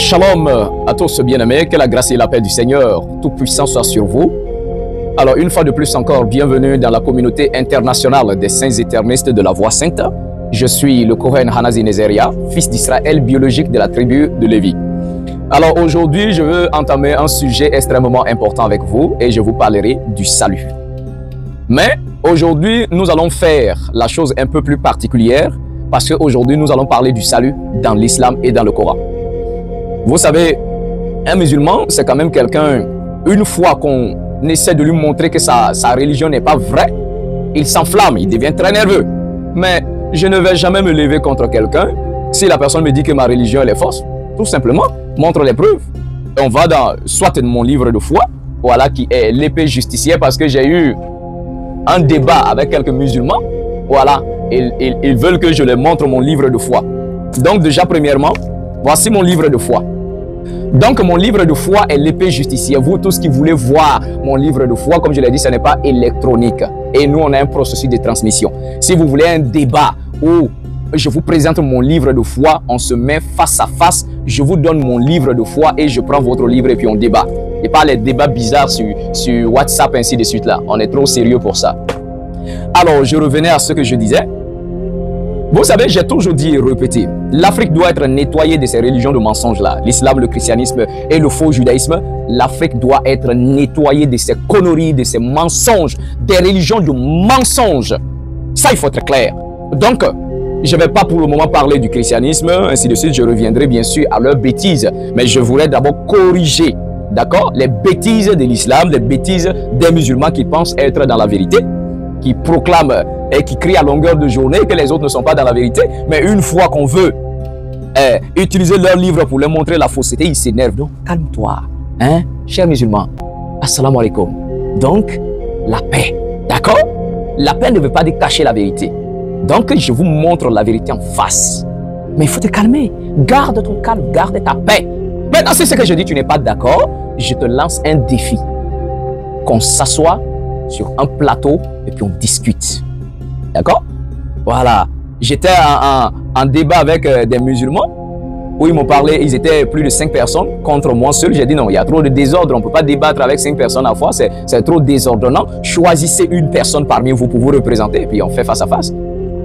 Shalom à tous bien-aimés, que la grâce et la paix du Seigneur Tout-Puissant soit sur vous. Alors une fois de plus encore, bienvenue dans la communauté internationale des saints éternistes de la Voie Sainte. Je suis le Kohen Hanazi Nezeria, fils d'Israël biologique de la tribu de Lévi. Alors aujourd'hui, je veux entamer un sujet extrêmement important avec vous et je vous parlerai du salut. Mais aujourd'hui, nous allons faire la chose un peu plus particulière parce qu'aujourd'hui, nous allons parler du salut dans l'islam et dans le Coran. Vous savez, un musulman, c'est quand même quelqu'un, une fois qu'on essaie de lui montrer que sa religion n'est pas vraie, il s'enflamme, il devient très nerveux. Mais je ne vais jamais me lever contre quelqu'un si la personne me dit que ma religion elle est fausse. Tout simplement, montre les preuves. Et on va dans soit mon livre de foi, voilà, qui est l'épée justicière, parce que j'ai eu un débat avec quelques musulmans. Voilà, ils veulent que je leur montre mon livre de foi. Donc déjà, premièrement, voici mon livre de foi. Donc mon livre de foi est l'épée justicière. Vous tous qui voulez voir mon livre de foi, comme je l'ai dit, ce n'est pas électronique. Et nous, on a un processus de transmission. Si vous voulez un débat où je vous présente mon livre de foi, on se met face à face, je vous donne mon livre de foi et je prends votre livre et puis on débat. Et pas les débats bizarres sur WhatsApp, ainsi de suite là. On est trop sérieux pour ça. Alors, je revenais à ce que je disais. Vous savez, j'ai toujours dit et répété, l'Afrique doit être nettoyée de ces religions de mensonges là. L'islam, le christianisme et le faux judaïsme. L'Afrique doit être nettoyée de ces conneries, de ces mensonges, des religions de mensonges. Ça, il faut être clair. Donc, je ne vais pas pour le moment parler du christianisme, ainsi de suite. Je reviendrai bien sûr à leurs bêtises. Mais je voulais d'abord corriger, d'accord, les bêtises de l'islam, les bêtises des musulmans qui pensent être dans la vérité, qui proclament et qui crient à longueur de journée que les autres ne sont pas dans la vérité. Mais une fois qu'on veut utiliser leur livre pour leur montrer la fausseté, ils s'énervent. Donc, calme-toi, hein, chers musulmans. Assalamu alaikum. Donc, la paix, d'accord? La paix ne veut pas dire cacher la vérité. Donc, je vous montre la vérité en face. Mais il faut te calmer. Garde ton calme, garde ta paix. Maintenant, si c'est ce que je dis, tu n'es pas d'accord, je te lance un défi. Qu'on s'assoie sur un plateau et puis on discute. D'accord? Voilà. J'étais en débat avec des musulmans où ils m'ont parlé, ils étaient plus de 5 personnes contre moi seul. J'ai dit non, il y a trop de désordre, on ne peut pas débattre avec 5 personnes à la fois, c'est trop désordonnant. Choisissez une personne parmi vous pour vous représenter et puis on fait face à face.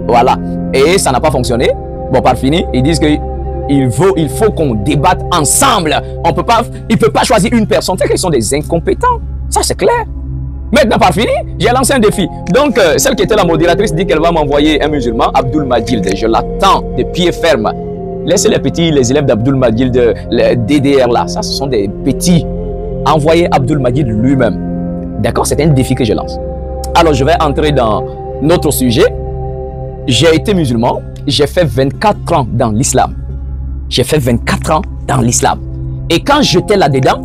Voilà. Et ça n'a pas fonctionné. Bon, par fini, ils disent qu'il faut qu'on débatte ensemble. On peut pas, ils ne peuvent pas choisir une personne. C'est qu'ils sont des incompétents. Ça, c'est clair. Maintenant, par fini, j'ai lancé un défi. Donc, celle qui était la modératrice dit qu'elle va m'envoyer un musulman, Abdul Majid. Je l'attends de pied ferme. Laissez les élèves d'Abdul Majid, les DDR là. Ça, ce sont des petits. Envoyez Abdul Majid lui-même. D'accord? C'est un défi que je lance. Alors, je vais entrer dans notre sujet. J'ai été musulman. J'ai fait 24 ans dans l'islam. J'ai fait 24 ans dans l'islam. Et quand j'étais là-dedans,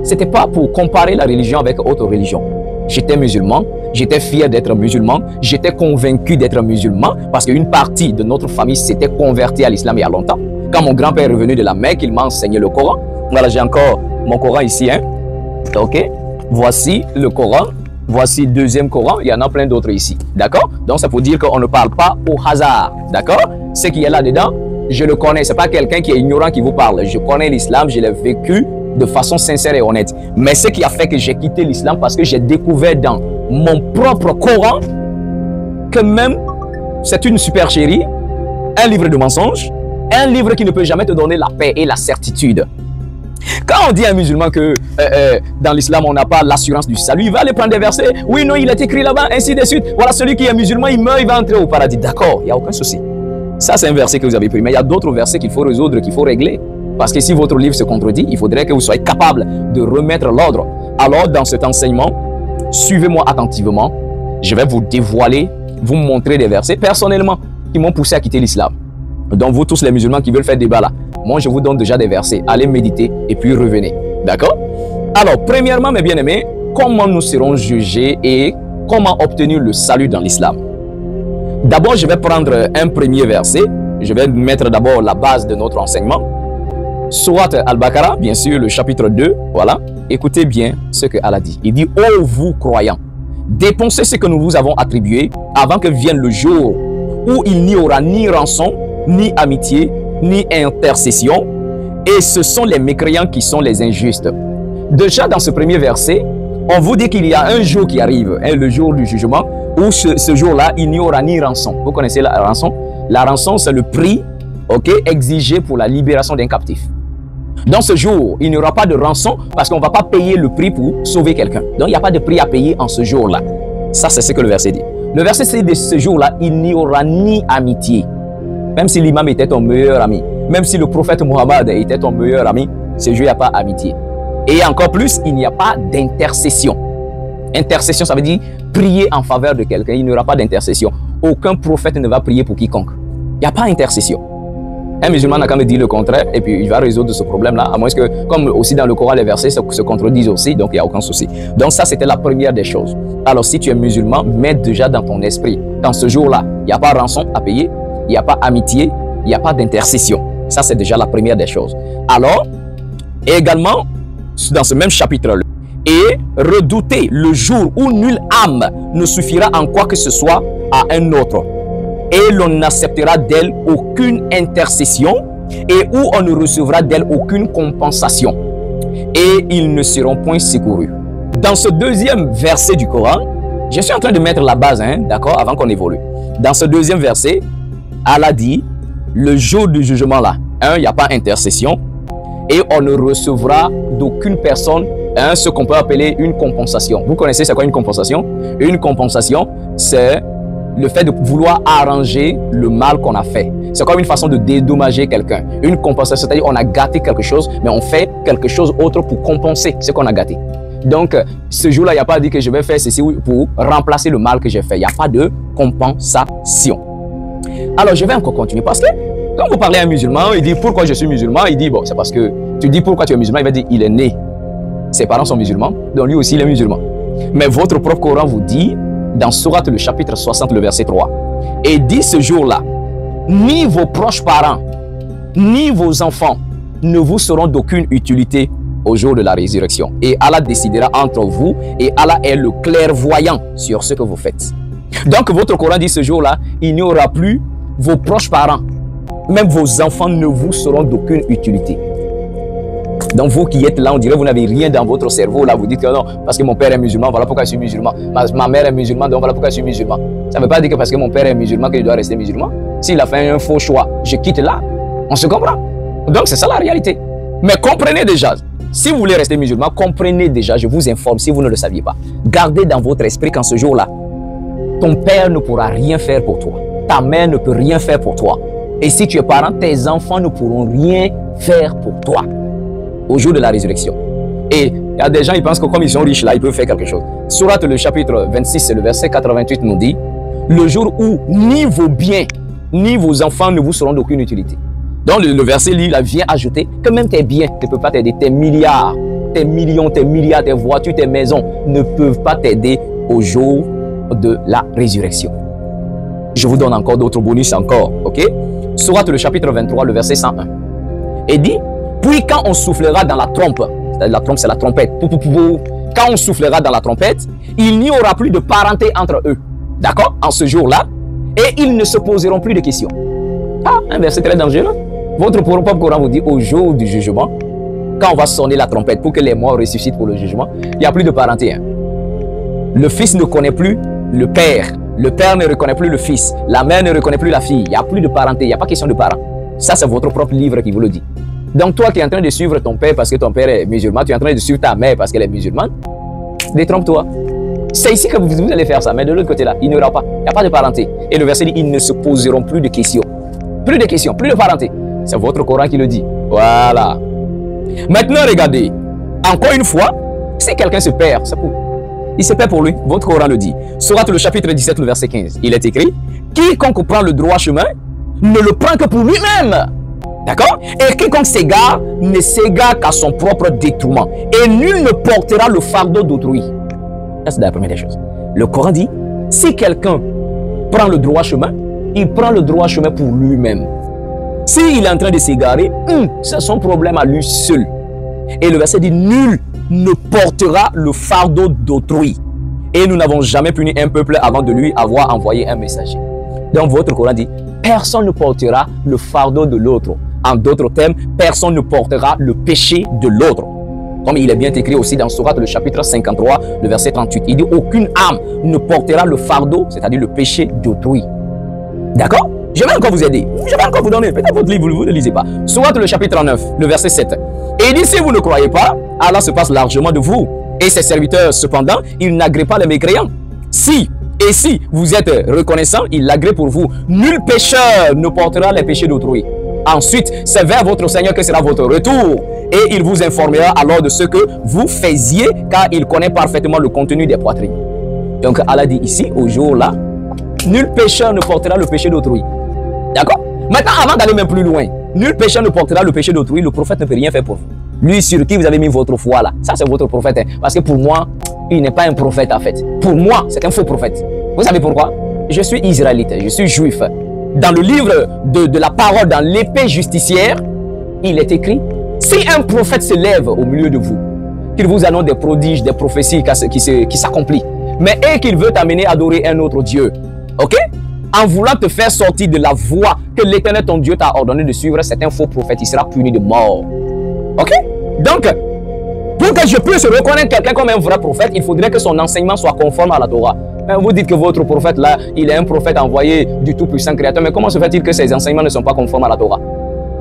ce n'était pas pour comparer la religion avec autre religion. J'étais musulman, j'étais fier d'être musulman, j'étais convaincu d'être musulman parce qu'une partie de notre famille s'était convertie à l'islam il y a longtemps. Quand mon grand-père est revenu de la Mecque, il m'a enseigné le Coran. Voilà, j'ai encore mon Coran ici. Hein. Ok, voici le Coran, voici le deuxième Coran, il y en a plein d'autres ici. D'accord? Donc, ça pour dire qu'on ne parle pas au hasard. D'accord? Ce qui est là-dedans, je le connais. Ce n'est pas quelqu'un qui est ignorant qui vous parle. Je connais l'islam, je l'ai vécu de façon sincère et honnête. Mais ce qui a fait que j'ai quitté l'islam, parce que j'ai découvert dans mon propre Coran que même c'est une supercherie, un livre de mensonges, un livre qui ne peut jamais te donner la paix et la certitude. Quand on dit à un musulman que dans l'islam on n'a pas l'assurance du salut, il va aller prendre des versets. Oui, non, il est écrit là-bas, ainsi de suite. Voilà, celui qui est musulman, il meurt, il va entrer au paradis. D'accord, il n'y a aucun souci. Ça, c'est un verset que vous avez pris. Mais il y a d'autres versets qu'il faut résoudre, qu'il faut régler. Parce que si votre livre se contredit, il faudrait que vous soyez capable de remettre l'ordre. Alors, dans cet enseignement, suivez-moi attentivement. Je vais vous dévoiler, vous montrer des versets personnellement qui m'ont poussé à quitter l'islam. Donc, vous tous les musulmans qui veulent faire débat là, moi, je vous donne déjà des versets. Allez méditer et puis revenez. D'accord? Alors, premièrement, mes bien-aimés, comment nous serons jugés et comment obtenir le salut dans l'islam? D'abord, je vais prendre un premier verset. Je vais mettre d'abord la base de notre enseignement. Surat Al-Baqarah, bien sûr, le chapitre 2, voilà. Écoutez bien ce que Allah dit. Il dit, ô vous croyants, dépensez ce que nous vous avons attribué avant que vienne le jour où il n'y aura ni rançon, ni amitié, ni intercession, Et ce sont les mécréants qui sont les injustes. Déjà dans ce premier verset, on vous dit qu'il y a un jour qui arrive, hein, le jour du jugement, où ce jour-là, il n'y aura ni rançon. Vous connaissez la rançon? La rançon, c'est le prix exigé pour la libération d'un captif. Dans ce jour, il n'y aura pas de rançon parce qu'on ne va pas payer le prix pour sauver quelqu'un. Donc, il n'y a pas de prix à payer en ce jour-là. Ça, c'est ce que le verset dit. Le verset dit de ce jour-là, il n'y aura ni amitié. Même si l'imam était ton meilleur ami, même si le prophète Mohammed était ton meilleur ami, ce jour, il n'y a pas amitié. Et encore plus, il n'y a pas d'intercession. Intercession, ça veut dire prier en faveur de quelqu'un. Il n'y aura pas d'intercession. Aucun prophète ne va prier pour quiconque. Il n'y a pas d'intercession. Un musulman n'a qu'à me dire le contraire et puis il va résoudre ce problème-là, à moins que, comme aussi dans le Coran, les versets se contredisent aussi, donc il n'y a aucun souci. Donc ça, c'était la première des choses. Alors, si tu es musulman, mets déjà dans ton esprit, dans ce jour-là, il n'y a pas rançon à payer, il n'y a pas amitié, il n'y a pas d'intercession. Ça, c'est déjà la première des choses. Alors, également, dans ce même chapitre-là, et redouter le jour où nulle âme ne suffira en quoi que ce soit à un autre. Et l'on n'acceptera d'elle aucune intercession et où on ne recevra d'elle aucune compensation. Et ils ne seront point secourus. Dans ce deuxième verset du Coran, je suis en train de mettre la base, hein, d'accord, avant qu'on évolue. Dans ce deuxième verset, Allah dit, le jour du jugement là, il n'y a pas intercession et on ne recevra d'aucune personne ce qu'on peut appeler une compensation. Vous connaissez c'est quoi une compensation? Une compensation, c'est le fait de vouloir arranger le mal qu'on a fait. C'est comme une façon de dédommager quelqu'un. Une compensation, c'est-à-dire on a gâté quelque chose, mais on fait quelque chose autre pour compenser ce qu'on a gâté. Donc, ce jour-là, il n'y a pas dit que je vais faire ceci pour remplacer le mal que j'ai fait. Il n'y a pas de compensation. Alors, je vais encore continuer parce que quand vous parlez à un musulman, il dit pourquoi je suis musulman, il dit bon, c'est parce que tu dis pourquoi tu es musulman, il va dire il est né. Ses parents sont musulmans, donc lui aussi il est musulman. Mais votre propre Coran vous dit, dans Sourate le chapitre 60, le verset 3, et dit ce jour-là, ni vos proches parents, ni vos enfants ne vous seront d'aucune utilité au jour de la résurrection. Et Allah décidera entre vous et Allah est le clairvoyant sur ce que vous faites. Donc votre Coran dit ce jour-là, il n'y aura plus vos proches parents, même vos enfants ne vous seront d'aucune utilité. Donc vous qui êtes là, on dirait que vous n'avez rien dans votre cerveau. Là, vous dites que non, parce que mon père est musulman, voilà pourquoi je suis musulman. Ma mère est musulmane, donc voilà pourquoi je suis musulman. Ça ne veut pas dire que parce que mon père est musulman, que je dois rester musulman. S'il a fait un faux choix, je quitte là. On se comprend. Donc c'est ça la réalité. Mais comprenez déjà, si vous voulez rester musulman, comprenez déjà, je vous informe si vous ne le saviez pas. Gardez dans votre esprit qu'en ce jour-là, ton père ne pourra rien faire pour toi. Ta mère ne peut rien faire pour toi. Et si tu es parent, tes enfants ne pourront rien faire pour toi au jour de la résurrection. Et il y a des gens, ils pensent que comme ils sont riches là, ils peuvent faire quelque chose. Sourate le chapitre 26, le verset 88 nous dit, le jour où ni vos biens, ni vos enfants ne vous seront d'aucune utilité. Donc le verset là, vient ajouter que même tes biens ne peuvent pas t'aider. Tes milliards, tes millions, tes milliards, tes voitures, tes maisons ne peuvent pas t'aider au jour de la résurrection. Je vous donne encore d'autres bonus encore, ok? Sourate le chapitre 23, le verset 101. Et dit, puis quand on soufflera dans la trompe, la trompe c'est la trompette, quand on soufflera dans la trompette, il n'y aura plus de parenté entre eux, d'accord, en ce jour-là, et ils ne se poseront plus de questions. Ah, un verset très dangereux. Votre propre Coran vous dit, au jour du jugement, quand on va sonner la trompette pour que les morts ressuscitent pour le jugement, il n'y a plus de parenté. Hein. Le fils ne connaît plus le père ne reconnaît plus le fils, la mère ne reconnaît plus la fille, il n'y a plus de parenté, il n'y a pas question de parents. Ça c'est votre propre livre qui vous le dit. Donc toi qui es en train de suivre ton père parce que ton père est musulman, tu es en train de suivre ta mère parce qu'elle est musulmane, détrompe-toi. C'est ici que vous allez faire ça, mais de l'autre côté là, il n'y aura pas, il n'y a pas de parenté. Et le verset dit, ils ne se poseront plus de questions. Plus de questions, plus de parenté. C'est votre Coran qui le dit. Voilà. Maintenant regardez, encore une fois, si quelqu'un se perd, c'est pour... il se perd pour lui, votre Coran le dit. Sourate le chapitre 17, le verset 15, il est écrit, quiconque prend le droit chemin, ne le prend que pour lui-même. D'accord? Et quiconque s'égare, ne s'égare qu'à son propre détriment. Et nul ne portera le fardeau d'autrui. Ça, c'est la première des choses. Le Coran dit, si quelqu'un prend le droit chemin, il prend le droit chemin pour lui-même. S'il est en train de s'égarer, c'est son problème à lui seul. Et le verset dit, nul ne portera le fardeau d'autrui. Et nous n'avons jamais puni un peuple avant de lui avoir envoyé un messager. Donc votre Coran dit, personne ne portera le fardeau de l'autre. En d'autres termes, personne ne portera le péché de l'autre. Comme il est bien écrit aussi dans Sourate, le chapitre 53, le verset 38. Il dit, aucune âme ne portera le fardeau, c'est-à-dire le péché d'autrui. D'accord? Je vais encore vous aider. Je vais encore vous donner. Peut-être votre livre, vous ne le lisez pas. Sourate, le chapitre 9, le verset 7. Et il dit, si vous ne croyez pas, Allah se passe largement de vous. Et ses serviteurs, cependant, ils n'agréent pas les mécréants. Si vous êtes reconnaissant, il l'agrée pour vous. Nul pécheur ne portera les péchés d'autrui. Ensuite, c'est vers votre Seigneur que sera votre retour. Et il vous informera alors de ce que vous faisiez, car il connaît parfaitement le contenu des poitrines. Donc Allah dit ici, au jour-là, nul pécheur ne portera le péché d'autrui. D'accord? Maintenant, avant d'aller même plus loin, nul pécheur ne portera le péché d'autrui, le prophète ne peut rien faire pour vous. Lui sur qui vous avez mis votre foi là, ça c'est votre prophète. Hein. Parce que pour moi, il n'est pas un prophète en fait. Pour moi, c'est un faux prophète. Vous savez pourquoi? Je suis israélite, je suis juif. Dans le livre de la parole, dans l'épée justicière, il est écrit, si un prophète se lève au milieu de vous, qu'il vous annonce des prodiges, des prophéties qui s'accomplissent, mais et qu'il veut t'amener à adorer un autre Dieu, ok? En voulant te faire sortir de la voie que l'Éternel ton Dieu t'a ordonné de suivre, c'est un faux prophète, il sera puni de mort. Ok? Donc, pour que je puisse reconnaître quelqu'un comme un vrai prophète, il faudrait que son enseignement soit conforme à la Torah. Vous dites que votre prophète là, il est un prophète envoyé du Tout-Puissant Créateur, mais comment se fait-il que ses enseignements ne sont pas conformes à la Torah?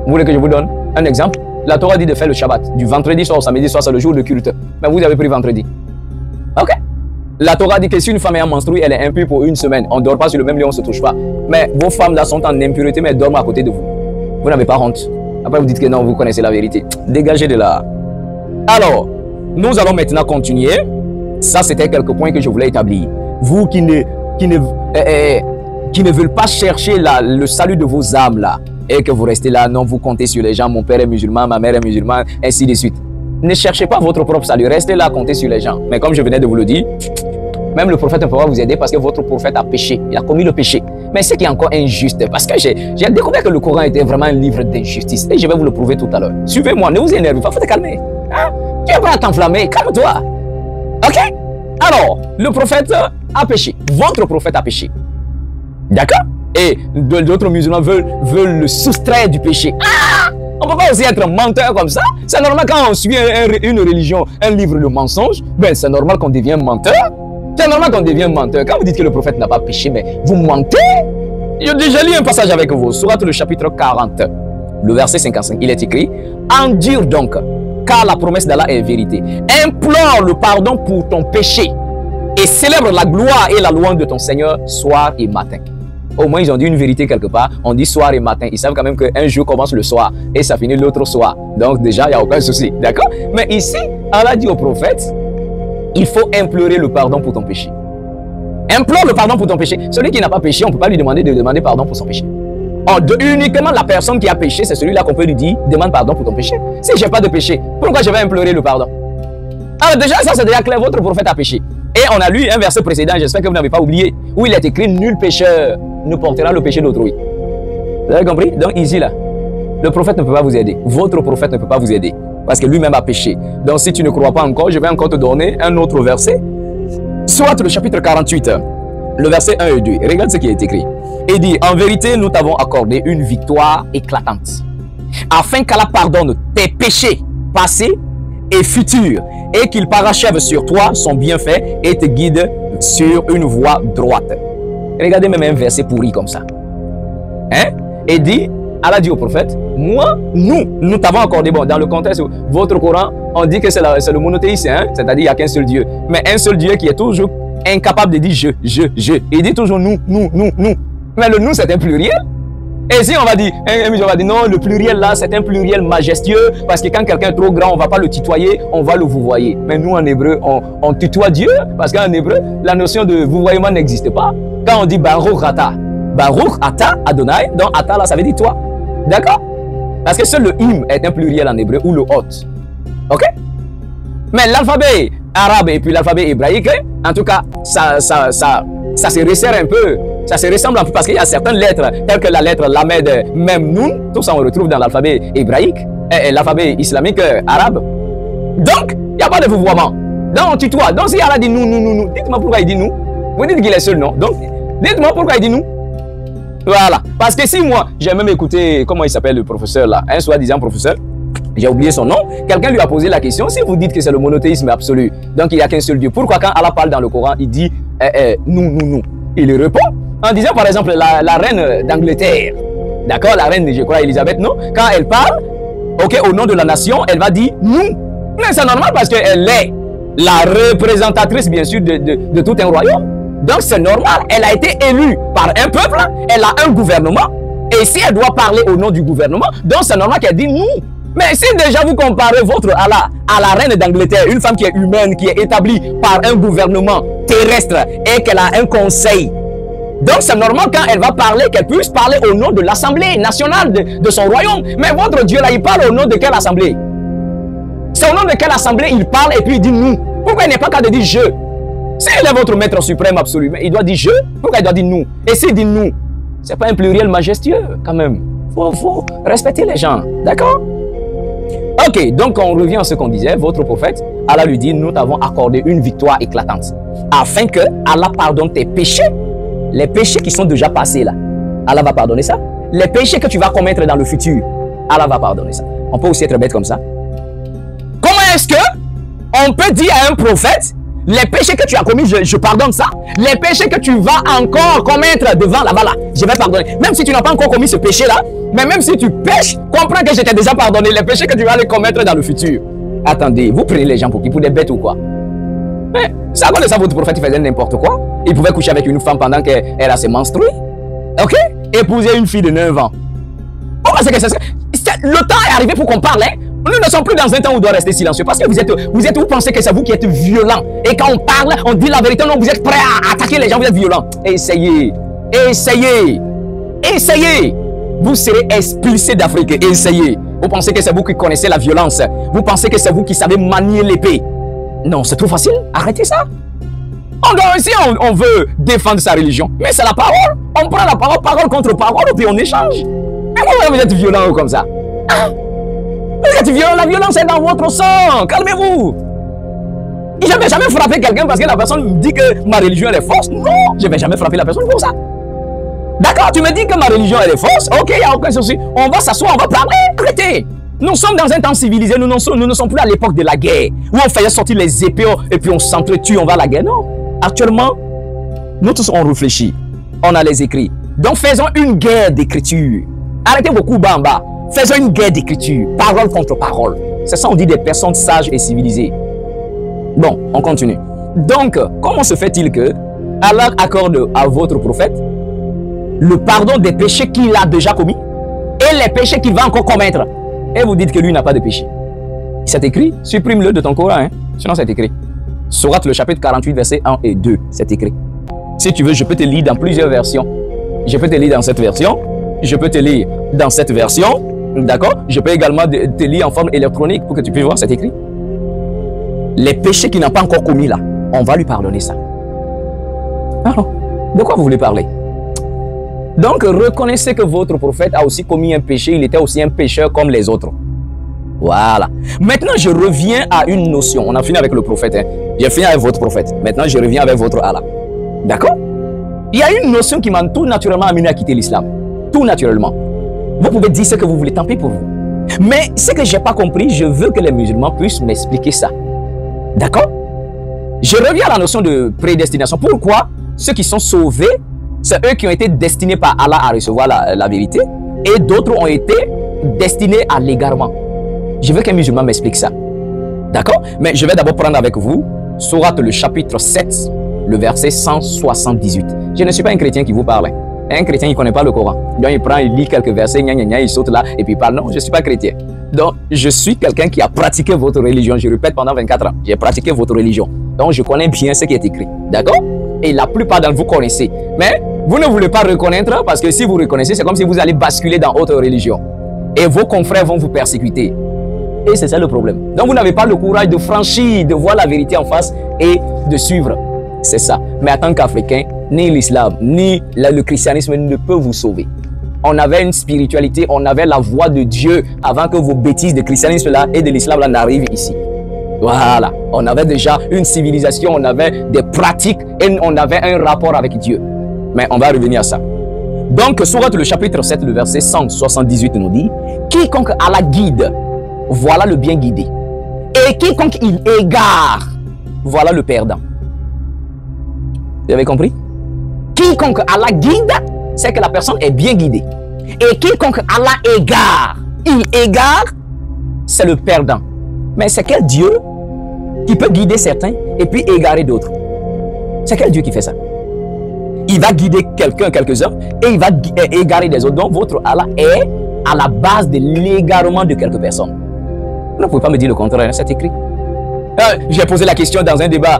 Vous voulez que je vous donne un exemple? La Torah dit de faire le Shabbat, du vendredi soir au samedi soir, c'est le jour de culte. Mais vous avez pris vendredi. Ok? La Torah dit que si une femme est en menstrue, elle est impure pour une semaine. On ne dort pas sur le même lit, on ne se touche pas. Mais vos femmes là sont en impureté, mais elles dorment à côté de vous. Vous n'avez pas honte. Après vous dites que non, vous connaissez la vérité. Dégagez de là. Alors, nous allons maintenant continuer. Ça, c'était quelques points que je voulais établir. Vous qui ne veulent pas chercher le salut de vos âmes là, et que vous restez là, non, vous comptez sur les gens, mon père est musulman, ma mère est musulmane, ainsi de suite. Ne cherchez pas votre propre salut, restez là, comptez sur les gens. Mais comme je venais de vous le dire, même le prophète ne peut pas vous aider parce que votre prophète a péché, il a commis le péché. Mais ce qui est encore injuste, parce que j'ai découvert que le Coran était vraiment un livre d'injustice, et je vais vous le prouver tout à l'heure. Suivez-moi, ne vous énervez pas, faut te calmer. Hein? Tu n'es pas à t'enflammer, calme-toi. Ok? Alors, le prophète a péché, votre prophète a péché. D'accord? Et d'autres musulmans veulent le soustraire du péché. Ah! On ne peut pas aussi être menteur comme ça. C'est normal quand on suit une religion, un livre de mensonges, ben c'est normal qu'on devienne menteur. C'est normal qu'on devienne menteur. Quand vous dites que le prophète n'a pas péché, mais vous mentez. J'ai déjà lu un passage avec vous, Sourate le chapitre 40, le verset 55. Il est écrit, endure donc, car la promesse d'Allah est vérité. Implore le pardon pour ton péché et célèbre la gloire et la louange de ton Seigneur soir et matin. Au moins, ils ont dit une vérité quelque part. On dit soir et matin. Ils savent quand même qu'un jour commence le soir et ça finit l'autre soir. Donc déjà, il n'y a aucun souci. D'accord? Mais ici, Allah dit au prophète, il faut implorer le pardon pour ton péché. Implore le pardon pour ton péché. Celui qui n'a pas péché, on ne peut pas lui demander de demander pardon pour son péché. Uniquement la personne qui a péché, c'est celui-là qu'on peut lui dire, demande pardon pour ton péché. Si je n'ai pas de péché, pourquoi je vais implorer le pardon? Alors déjà, ça c'est déjà clair, votre prophète a péché. Et on a lu un verset précédent, j'espère que vous n'avez pas oublié, où il est écrit, nul pécheur ne portera le péché d'autrui. Vous avez compris? Donc ici là, le prophète ne peut pas vous aider. Votre prophète ne peut pas vous aider. Parce que lui-même a péché. Donc si tu ne crois pas encore, je vais encore te donner un autre verset. Soit le chapitre 48, le verset 1 et 2. Regarde ce qui est écrit. Il dit, en vérité, nous t'avons accordé une victoire éclatante, afin qu'Allah pardonne tes péchés passés et futurs, et qu'il parachève sur toi son bienfait et te guide sur une voie droite. Regardez même un verset pourri comme ça. Hein? Et dit, Allah dit au prophète, moi, nous t'avons accordé, bon, dans le contexte, votre Coran, on dit que c'est le monothéisme, hein? C'est-à-dire qu'il n'y a qu'un seul Dieu. Mais un seul Dieu qui est toujours incapable de dire je. Il dit toujours nous. Mais le nous, c'est un pluriel. Et si on va dire, non, le pluriel là, c'est un pluriel majestueux, parce que quand quelqu'un est trop grand, on ne va pas le tutoyer, on va le vouvoyer. Mais nous, en hébreu, on tutoie Dieu, parce qu'en hébreu, la notion de vouvoiement n'existe pas. Quand on dit Baruch Ata Adonai, donc Ata là, ça veut dire toi. D'accord? Parce que seul le im est un pluriel en hébreu, ou le hot. Ok? Mais l'alphabet arabe et puis l'alphabet hébraïque, en tout cas, ça se resserre un peu. Ça se ressemble un peu parce qu'il y a certaines lettres, telles que la lettre Lamed, même Nun, tout ça on retrouve dans l'alphabet hébraïque et l'alphabet islamique arabe. Donc, il n'y a pas de vouvoiement. Donc, on tutoie. Donc, si Allah dit nous, dites-moi pourquoi il dit nous. Vous dites qu'il est seul, non? Donc, dites-moi pourquoi il dit nous. Voilà. Parce que si moi, j'ai même écouté, comment il s'appelle le professeur là, un soi-disant professeur, j'ai oublié son nom, quelqu'un lui a posé la question, si vous dites que c'est le monothéisme absolu, donc il n'y a qu'un seul Dieu, pourquoi quand Allah parle dans le Coran, il dit nous, il répond en disant par exemple la reine d'Angleterre, d'accord, la reine, je crois, Elisabeth, non, quand elle parle, ok, au nom de la nation, elle va dire nous. Mais c'est normal parce qu'elle est la représentatrice, bien sûr, de tout un royaume. Donc c'est normal, elle a été élue par un peuple, elle a un gouvernement, et si elle doit parler au nom du gouvernement, donc c'est normal qu'elle dise nous. Mais si déjà vous comparez votre Allah à la reine d'Angleterre, une femme qui est humaine, qui est établie par un gouvernement terrestre et qu'elle a un conseil, donc c'est normal quand elle va parler, qu'elle puisse parler au nom de l'Assemblée nationale de son royaume. Mais votre Dieu là, il parle au nom de quelle assemblée? C'est au nom de quelle assemblée il parle et puis il dit nous? Pourquoi il n'est pas qu'à de dire je? S'il est votre maître suprême absolu, il doit dire je, pourquoi il doit dire nous? Et s'il dit nous, c'est pas un pluriel majestueux quand même. Faut respecter les gens, d'accord? Ok, donc on revient à ce qu'on disait, votre prophète, Allah lui dit, nous t'avons accordé une victoire éclatante, afin que Allah pardonne tes péchés, les péchés qui sont déjà passés là, Allah va pardonner ça. Les péchés que tu vas commettre dans le futur, Allah va pardonner ça. On peut aussi être bête comme ça. Comment est-ce que on peut dire à un prophète, les péchés que tu as commis, je pardonne ça. Les péchés que tu vas encore commettre devant là-bas, là, je vais pardonner. Même si tu n'as pas encore commis ce péché-là, mais même si tu pêches, comprends que je t'ai déjà pardonné les péchés que tu vas les commettre dans le futur. Attendez, vous prenez les gens pour qui? Pour des bêtes ou quoi? C'est à cause de ça votre prophète faisait n'importe quoi. Il pouvait coucher avec une femme pendant qu'elle a ses menstrues. Ok? Épouser une fille de 9 ans. Pourquoi c'est que le temps est arrivé pour qu'on parle, hein? Nous ne sommes plus dans un temps où on doit rester silencieux. Parce que vous pensez que c'est vous qui êtes violent. Et quand on parle, on dit la vérité. Non, vous êtes prêts à attaquer les gens, vous êtes violents. Essayez. Essayez. Essayez. Vous serez expulsés d'Afrique. Essayez. Vous pensez que c'est vous qui connaissez la violence. Vous pensez que c'est vous qui savez manier l'épée. Non, c'est trop facile. Arrêtez ça. Si on veut défendre sa religion, mais c'est la parole. On prend la parole contre parole, et puis on échange. Mais pourquoi vous êtes violent comme ça? Vous êtes violent, la violence est dans votre sang. Calmez-vous. Je ne vais jamais frapper quelqu'un parce que la personne me dit que ma religion elle est fausse. Non, je ne vais jamais frapper la personne pour ça. D'accord, tu me dis que ma religion elle est fausse. Ok, il n'y a aucun souci. On va s'asseoir, on va parler. Arrêtez. Nous sommes dans un temps civilisé. Nous ne sommes plus à l'époque de la guerre où on faisait sortir les épées et puis on s'entretue, on va à la guerre. Non. Actuellement, nous tous on réfléchit. On a les écrits. Donc faisons une guerre d'écriture. Arrêtez vos coups bas en bas. Faisons une guerre d'écriture, parole contre parole. C'est ça on dit des personnes sages et civilisées. Bon, on continue. Donc, comment se fait-il que Allah accorde à votre prophète le pardon des péchés qu'il a déjà commis et les péchés qu'il va encore commettre? Et vous dites que lui n'a pas de péché. C'est écrit, supprime-le de ton Coran, hein? Sinon c'est écrit. Sourate le chapitre 48, versets 1 et 2, c'est écrit. Si tu veux, je peux te lire dans plusieurs versions. Je peux te lire dans cette version, je peux te lire dans cette version. D'accord? Je peux également te lire en forme électronique pour que tu puisses voir, c'est écrit. Les péchés qu'il n'a pas encore commis là, on va lui pardonner ça. Alors, de quoi vous voulez parler? Donc, reconnaissez que votre prophète a aussi commis un péché, il était aussi un pécheur comme les autres. Voilà. Maintenant, je reviens à une notion. On a fini avec le prophète. Hein? J'ai fini avec votre prophète. Maintenant, je reviens avec votre Allah. D'accord? Il y a une notion qui m'a tout naturellement amené à quitter l'islam. Tout naturellement. Vous pouvez dire ce que vous voulez, tant pis pour vous. Mais ce que je n'ai pas compris, je veux que les musulmans puissent m'expliquer ça. D'accord? Je reviens à la notion de prédestination. Pourquoi ceux qui sont sauvés, c'est eux qui ont été destinés par Allah à recevoir la vérité et d'autres ont été destinés à l'égarement. Je veux qu'un musulman m'explique ça. D'accord? Mais je vais d'abord prendre avec vous Sourate le chapitre 7, le verset 178. Je ne suis pas un chrétien qui vous parle. Un chrétien, il ne connaît pas le Coran. Donc, il prend, il lit quelques versets, il saute là, et puis il parle. Non, je ne suis pas chrétien. Donc, je suis quelqu'un qui a pratiqué votre religion. Je répète pendant 24 ans. J'ai pratiqué votre religion. Donc, je connais bien ce qui est écrit. D'accord? Et la plupart d'entre vous connaissez. Mais, vous ne voulez pas reconnaître parce que si vous reconnaissez, c'est comme si vous allez basculer dans autre religion. Et vos confrères vont vous persécuter. Et c'est ça le problème. Donc, vous n'avez pas le courage de franchir, de voir la vérité en face et de suivre. C'est ça. Mais en tant qu'Africain, ni l'islam, ni le christianisme ne peut vous sauver. On avait une spiritualité, on avait la voix de Dieu avant que vos bêtises de christianisme là et de l'islam là n'arrivent ici. Voilà. On avait déjà une civilisation, on avait des pratiques et on avait un rapport avec Dieu. Mais on va revenir à ça. Donc, sourate le chapitre 7, le verset 178 nous dit, quiconque Allah guide, voilà le bien guidé. Et quiconque il égare, voilà le perdant. Vous avez compris? Quiconque Allah guide, c'est que la personne est bien guidée. Et quiconque Allah égare, il égare, c'est le perdant. Mais c'est quel Dieu qui peut guider certains et puis égarer d'autres? C'est quel Dieu qui fait ça? Il va guider quelqu'un, quelques-uns, et il va égarer des autres. Donc votre Allah est à la base de l'égarement de quelques personnes. Vous ne pouvez pas me dire le contraire, c'est écrit. J'ai posé la question dans un débat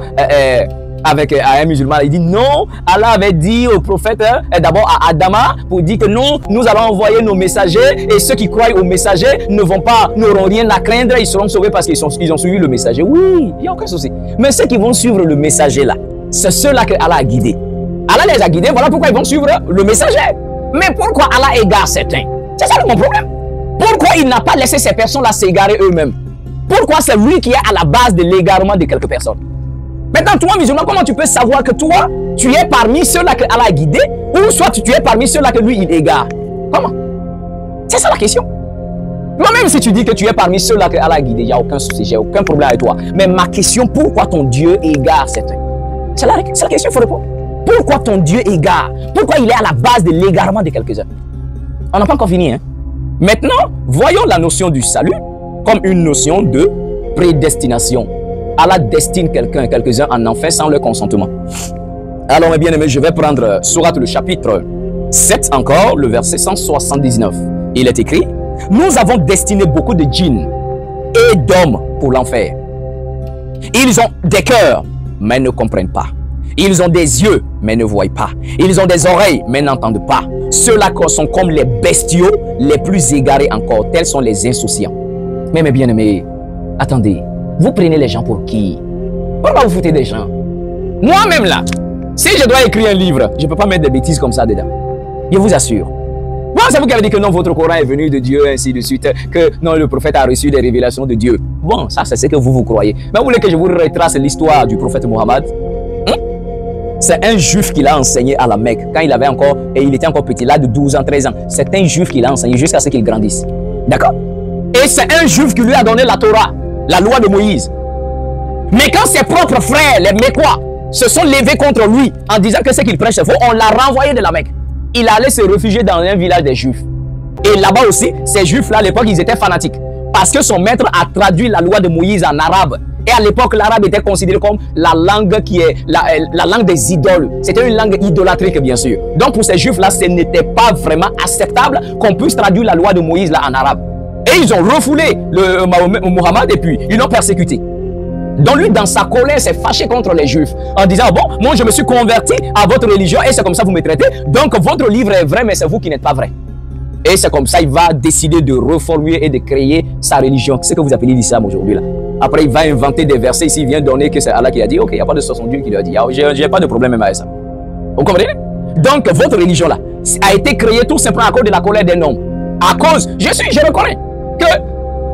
avec un musulman. Il dit non, Allah avait dit au prophète, d'abord à Adama, pour dire que non, nous allons envoyer nos messagers et ceux qui croient aux messagers n'auront rien à craindre, ils seront sauvés parce qu'ils ont suivi le messager. Oui, il n'y a aucun souci. Mais ceux qui vont suivre le messager là, c'est ceux-là que Allah a guidés. Allah les a guidés, voilà pourquoi ils vont suivre le messager. Mais pourquoi Allah égare certains? C'est ça mon problème. Pourquoi il n'a pas laissé ces personnes-là s'égarer eux-mêmes? Pourquoi c'est lui qui est à la base de l'égarement de quelques personnes? Maintenant, toi, musulman, comment tu peux savoir que toi, tu es parmi ceux-là que Allah a guidés, ou soit tu es parmi ceux-là que lui, il égare? Comment? C'est ça la question. Moi-même, si tu dis que tu es parmi ceux-là que Allah a guidés, il n'y a aucun souci, j'ai aucun problème avec toi. Mais ma question, pourquoi ton Dieu égare certains? C'est la question qu'il faut répondre. Pourquoi ton Dieu égare? Pourquoi il est à la base de l'égarement de quelques-uns? On n'a pas encore fini, hein? Maintenant, voyons la notion du salut comme une notion de prédestination. Allah destine quelqu'un, quelques-uns en enfer sans leur consentement. Alors, mes bien-aimés, je vais prendre sourate le chapitre 7 encore, le verset 179. Il est écrit, « Nous avons destiné beaucoup de djinns et d'hommes pour l'enfer. Ils ont des cœurs, mais ne comprennent pas. Ils ont des yeux, mais ne voient pas. Ils ont des oreilles, mais n'entendent pas. Ceux-là sont comme les bestiaux les plus égarés encore. Tels sont les insouciants. » Mais mes bien-aimés, attendez. Vous prenez les gens pour qui? Pourquoi vous foutez des gens? Moi-même là, si je dois écrire un livre, je ne peux pas mettre des bêtises comme ça dedans. Je vous assure. Bon, c'est vous qui avez dit que non, votre Coran est venu de Dieu, ainsi de suite. Que non, le prophète a reçu des révélations de Dieu. Bon, ça c'est ce que vous croyez. Mais vous voulez que je vous retrace l'histoire du prophète Mohammed? C'est un juif qui l'a enseigné à la Mecque. Quand il avait encore, et il était encore petit, là de 12 ans, 13 ans. C'est un juif qui l'a enseigné jusqu'à ce qu'il grandisse. D'accord? Et c'est un juif qui lui a donné la Torah, la loi de Moïse. Mais quand ses propres frères, les Mécois, se sont levés contre lui en disant que ce qu'il prêche c'est faux, on l'a renvoyé de la Mecque. Il allait se réfugier dans un village des Juifs. Et là-bas aussi, ces Juifs-là, à l'époque, ils étaient fanatiques. Parce que son maître a traduit la loi de Moïse en arabe. Et à l'époque, l'arabe était considéré comme la langue qui est la langue des idoles. C'était une langue idolâtrique, bien sûr. Donc pour ces Juifs-là, ce n'était pas vraiment acceptable qu'on puisse traduire la loi de Moïse là en arabe. Et ils ont refoulé le Mohammed et puis ils l'ont persécuté. Donc lui, dans sa colère, s'est fâché contre les Juifs en disant, bon, moi je me suis converti à votre religion et c'est comme ça que vous me traitez. Donc votre livre est vrai, mais c'est vous qui n'êtes pas vrai. Et c'est comme ça, il va décider de reformuler et de créer sa religion. C'est ce que vous appelez l'islam aujourd'hui là. Après, il va inventer des versets ici, il vient donner que c'est Allah qui a dit, ok, il n'y a pas de son Dieu qui lui a dit, j'ai pas de problème même avec ça. Vous comprenez? Donc votre religion là a été créée tout simplement à cause de la colère d'un homme. À cause, je reconnais que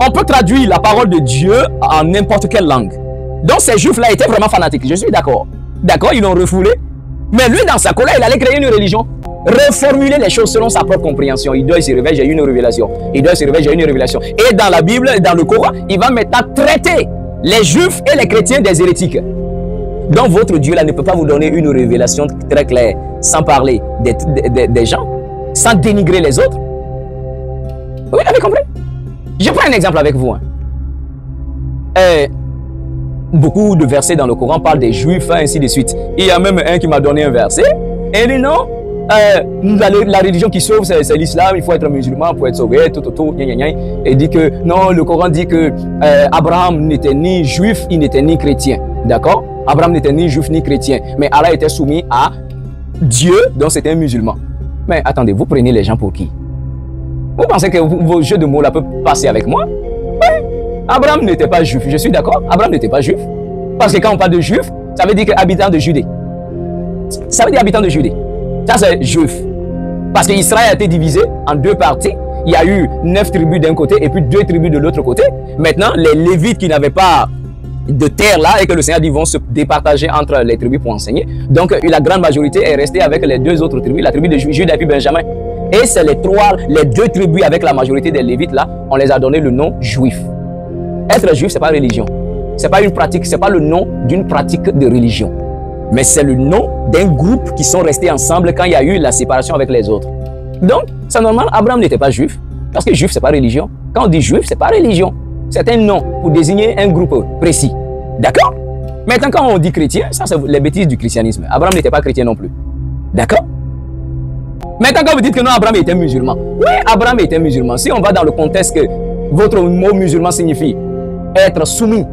on peut traduire la parole de Dieu en n'importe quelle langue. Donc ces juifs-là étaient vraiment fanatiques, je suis d'accord. D'accord, ils l'ont refoulé. Mais lui, dans sa colère, il allait créer une religion. Reformuler les choses selon sa propre compréhension. Il doit se réveiller, j'ai eu une révélation. Il doit se réveiller, j'ai eu une révélation. Et dans la Bible, dans le Coran, il va maintenant traiter les juifs et les chrétiens des hérétiques. Donc votre Dieu là ne peut pas vous donner une révélation très claire, sans parler des gens, sans dénigrer les autres. Vous avez compris? Je prends un exemple avec vous. Beaucoup de versets dans le Coran parlent des juifs, ainsi de suite. Il y a même un qui m'a donné un verset. Et il dit non, la religion qui sauve, c'est l'islam. Il faut être musulman pour être sauvé. Et il dit que non, le Coran dit que Abraham n'était ni juif, il n'était ni chrétien. D'accord? Abraham n'était ni juif ni chrétien. Mais Allah était soumis à Dieu, donc c'était un musulman. Mais attendez, vous prenez les gens pour qui? Vous pensez que vos jeux de mots là peuvent passer avec moi? Oui. Abraham n'était pas juif, je suis d'accord. Abraham n'était pas juif. Parce que quand on parle de juif, ça veut dire que habitant de Judée. Ça veut dire habitant de Judée. Ça c'est juif. Parce qu'Israël a été divisé en deux parties. Il y a eu 9 tribus d'un côté et puis 2 tribus de l'autre côté. Maintenant, les Lévites qui n'avaient pas de terre là et que le Seigneur dit vont se départager entre les tribus pour enseigner. Donc la grande majorité est restée avec les deux autres tribus, la tribu de Juda et puis Benjamin. Et c'est les deux tribus avec la majorité des Lévites là, on les a donné le nom juif. Être juif, c'est pas religion. C'est pas une pratique, c'est pas le nom d'une pratique de religion. Mais c'est le nom d'un groupe qui sont restés ensemble quand il y a eu la séparation avec les autres. Donc, c'est normal, Abraham n'était pas juif, parce que juif, c'est pas religion. Quand on dit juif, c'est pas religion. C'est un nom pour désigner un groupe précis. D'accord? Maintenant, quand on dit chrétien, ça, c'est les bêtises du christianisme. Abraham n'était pas chrétien non plus. D'accord? Maintenant, quand vous dites que non, Abraham était musulman. Oui, Abraham était musulman. Si on va dans le contexte que votre mot musulman signifie être soumis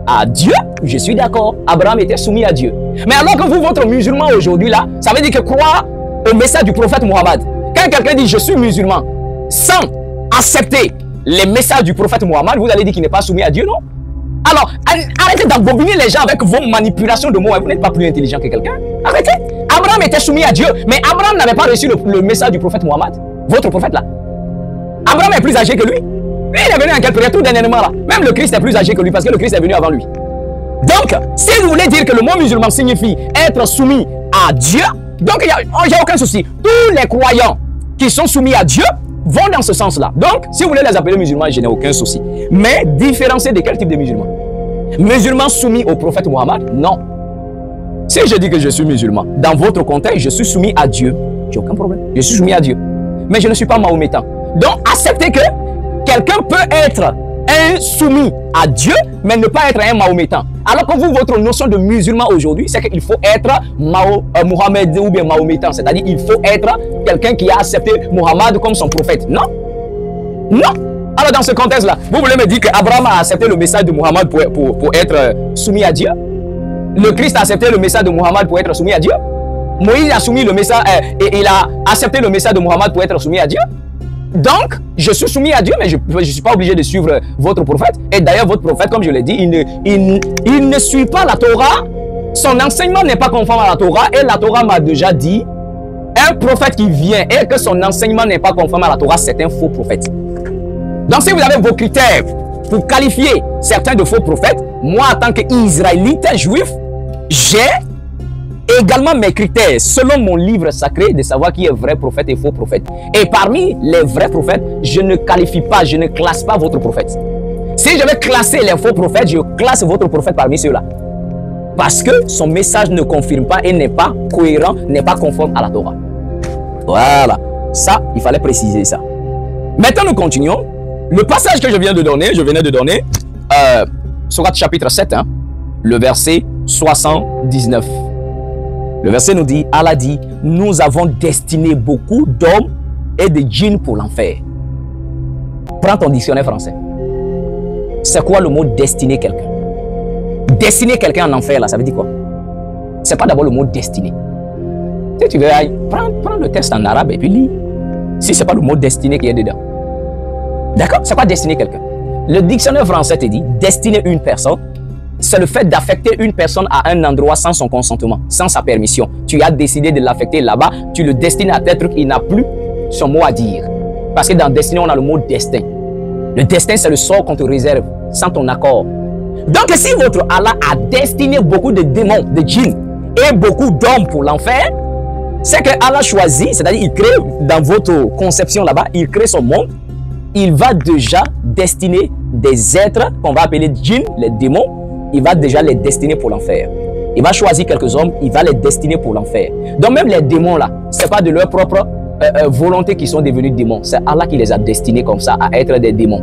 à Dieu, je suis d'accord. Abraham était soumis à Dieu. Mais alors que vous, votre musulman aujourd'hui, là, ça veut dire que croire au message du prophète Mohammed. Quand quelqu'un dit je suis musulman, sans accepter les messages du prophète Mohammed, vous allez dire qu'il n'est pas soumis à Dieu, non? Alors, arrêtez d'embobiner les gens avec vos manipulations de mots. Vous n'êtes pas plus intelligent que quelqu'un. Arrêtez. Abraham était soumis à Dieu, mais Abraham n'avait pas reçu le message du prophète Mohammed. Votre prophète, là. Abraham est plus âgé que lui. Lui, il est venu en quelle période? Tout dernièrement, là. Même le Christ est plus âgé que lui, parce que le Christ est venu avant lui. Donc, si vous voulez dire que le mot musulman signifie être soumis à Dieu, donc il n'y a aucun souci. Tous les croyants qui sont soumis à Dieu vont dans ce sens-là. Donc, si vous voulez les appeler musulmans, je n'ai aucun souci. Mais différencier de quel type de musulman? Musulman soumis au prophète Mohammed? Non. Si je dis que je suis musulman, dans votre contexte, je suis soumis à Dieu, j'ai aucun problème. Je suis soumis à Dieu. Mais je ne suis pas mahométan. Donc, acceptez que quelqu'un peut être un soumis à Dieu, mais ne pas être un mahométan. Alors que vous, votre notion de musulman aujourd'hui, c'est qu'il faut être Mohamed ou bien mahométan. C'est-à-dire qu'il faut être quelqu'un qui a accepté Mohammed comme son prophète. Non. Non. Alors dans ce contexte-là, vous voulez me dire qu'Abraham a accepté le message de Mohammed pour être soumis à Dieu? Le Christ a accepté le message de Mohammed pour être soumis à Dieu? Moïse a soumis le message, et il a accepté le message de Mohammed pour être soumis à Dieu? Donc, je suis soumis à Dieu, mais je ne suis pas obligé de suivre votre prophète. Et d'ailleurs, votre prophète, comme je l'ai dit, il ne suit pas la Torah. Son enseignement n'est pas conforme à la Torah. Et la Torah m'a déjà dit, un prophète qui vient et que son enseignement n'est pas conforme à la Torah, c'est un faux prophète. Donc, si vous avez vos critères pour qualifier certains de faux prophètes, moi, en tant qu'Israélite juif, j'ai également mes critères, selon mon livre sacré, de savoir qui est vrai prophète et faux prophète. Et parmi les vrais prophètes, je ne qualifie pas, je ne classe pas votre prophète. Si je vais classer les faux prophètes, je classe votre prophète parmi ceux-là. Parce que son message ne confirme pas et n'est pas cohérent, n'est pas conforme à la Torah. Voilà. Ça, il fallait préciser ça. Maintenant, nous continuons. Le passage que je venais de donner, Sourate chapitre 7, hein, le verset 79. Le verset nous dit, Allah dit, nous avons destiné beaucoup d'hommes et de djinns pour l'enfer. Prends ton dictionnaire français. C'est quoi le mot destiner quelqu'un? Destiner quelqu'un en enfer, là, ça veut dire quoi? C'est pas d'abord le mot destiné. Si tu veux, prends le texte en arabe et puis lis. Si c'est pas le mot destiné qui est dedans. D'accord? C'est quoi destiner quelqu'un? Le dictionnaire français te dit, destiner une personne, c'est le fait d'affecter une personne à un endroit sans son consentement, sans sa permission. Tu as décidé de l'affecter là-bas, tu le destines à tel truc, il n'a plus son mot à dire. Parce que dans destiné, on a le mot destin. Le destin, c'est le sort qu'on te réserve, sans ton accord. Donc, si votre Allah a destiné beaucoup de démons, de djinns, et beaucoup d'hommes pour l'enfer, c'est que Allah choisit, c'est-à-dire il crée, dans votre conception là-bas, il crée son monde, il va déjà destiner des êtres qu'on va appeler djinns, les démons, il va déjà les destiner pour l'enfer. Il va choisir quelques hommes, il va les destiner pour l'enfer. Donc même les démons là, ce n'est pas de leur propre volonté qu'ils sont devenus démons. C'est Allah qui les a destinés comme ça, à être des démons.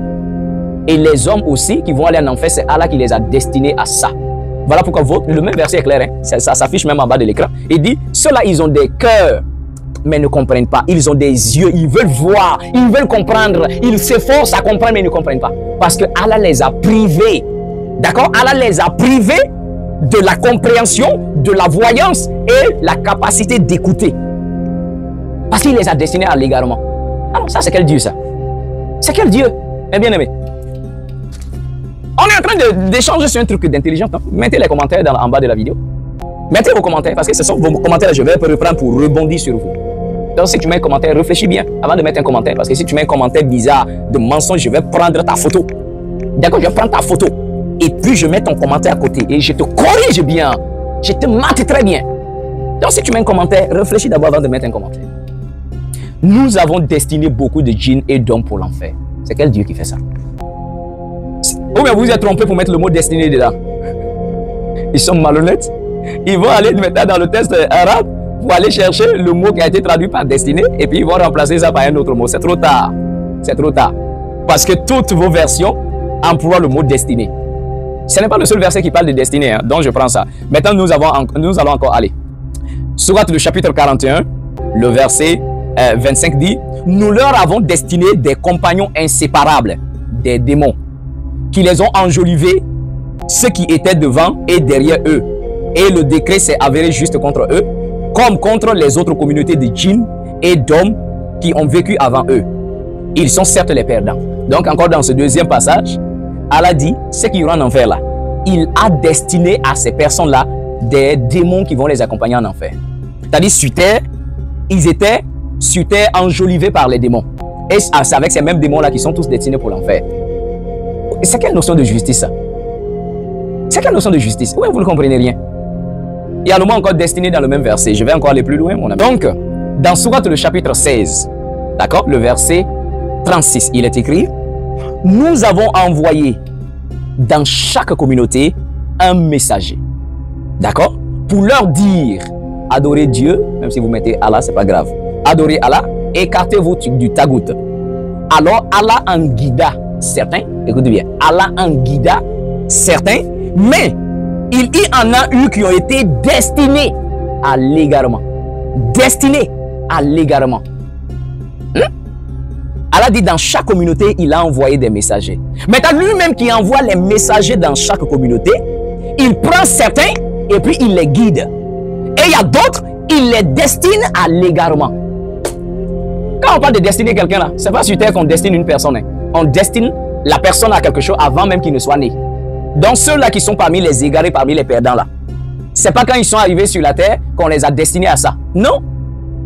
Et les hommes aussi qui vont aller en enfer, c'est Allah qui les a destinés à ça. Voilà pourquoi le même verset est clair, hein? Ça s'affiche même en bas de l'écran. Il dit, ceux-là, ils ont des cœurs, mais ne comprennent pas. Ils ont des yeux, ils veulent voir, ils veulent comprendre. Ils s'efforcent à comprendre, mais ils ne comprennent pas. Parce que Allah les a privés. D'accord? Allah les a privés de la compréhension, de la voyance et la capacité d'écouter. Parce qu'il les a destinés à l'égarement. Alors ça, c'est quel Dieu ça? C'est quel Dieu? Mes bien-aimés. On est en train d'échanger sur un truc d'intelligence. Hein? Mettez les commentaires en bas de la vidéo. Mettez vos commentaires parce que ce sont vos commentaires. Je vais reprendre pour rebondir sur vous. Donc si tu mets un commentaire, réfléchis bien avant de mettre un commentaire. Parce que si tu mets un commentaire bizarre de mensonge, je vais prendre ta photo. D'accord? Je vais prendre ta photo. et puis je mets ton commentaire à côté et je te corrige bien, je te mate très bien. Donc si tu mets un commentaire, réfléchis d'abord avant de mettre un commentaire. Nous avons destiné beaucoup de djinns et d'hommes pour l'enfer. C'est quel Dieu qui fait ça? Ou bien vous vous êtes trompé pour mettre le mot destiné dedans. Ils sont malhonnêtes. Ils vont aller maintenant dans le texte arabe pour aller chercher le mot qui a été traduit par destiné et puis ils vont remplacer ça par un autre mot. C'est trop tard. C'est trop tard. Parce que toutes vos versions emploient le mot destiné. Ce n'est pas le seul verset qui parle de destinée, hein, donc je prends ça. Maintenant, nous allons encore aller. Sourate le chapitre 41, le verset 25 dit: nous leur avons destiné des compagnons inséparables, des démons, qui les ont enjolivés, ceux qui étaient devant et derrière eux. Et le décret s'est avéré juste contre eux, comme contre les autres communautés de djinns et d'hommes qui ont vécu avant eux. Ils sont certes les perdants. Donc encore dans ce deuxième passage, Allah dit, ceux qui iront en enfer là, il a destiné à ces personnes-là des démons qui vont les accompagner en enfer. C'est-à-dire sur terre, ils étaient sur terre enjolivés par les démons. Et c'est avec ces mêmes démons-là qui sont tous destinés pour l'enfer. C'est quelle notion de justice ça? C'est quelle notion de justice? Oui, vous ne comprenez rien. Il y a le mot encore destiné dans le même verset. Je vais encore aller plus loin, mon ami. Donc, dans Sourate le chapitre 16, d'accord, le verset 36, il est écrit: nous avons envoyé dans chaque communauté un messager, d'accord, pour leur dire: adorez Dieu, même si vous mettez Allah, c'est pas grave. Adorez Allah, écartez-vous du tagout. Alors Allah en guida certains, écoutez bien, Allah en guida certains, mais il y en a eu qui ont été destinés à l'égarement. Destinés à l'égarement. Allah dit dans chaque communauté, il a envoyé des messagers. Maintenant, lui-même qui envoie les messagers dans chaque communauté, il prend certains et puis il les guide. Et il y a d'autres, il les destine à l'égarement. Quand on parle de destiner quelqu'un là, c'est pas sur terre qu'on destine une personne. Hein. On destine la personne à quelque chose avant même qu'il ne soit né. Donc ceux-là qui sont parmi les égarés, parmi les perdants là, c'est pas quand ils sont arrivés sur la terre qu'on les a destinés à ça. Non,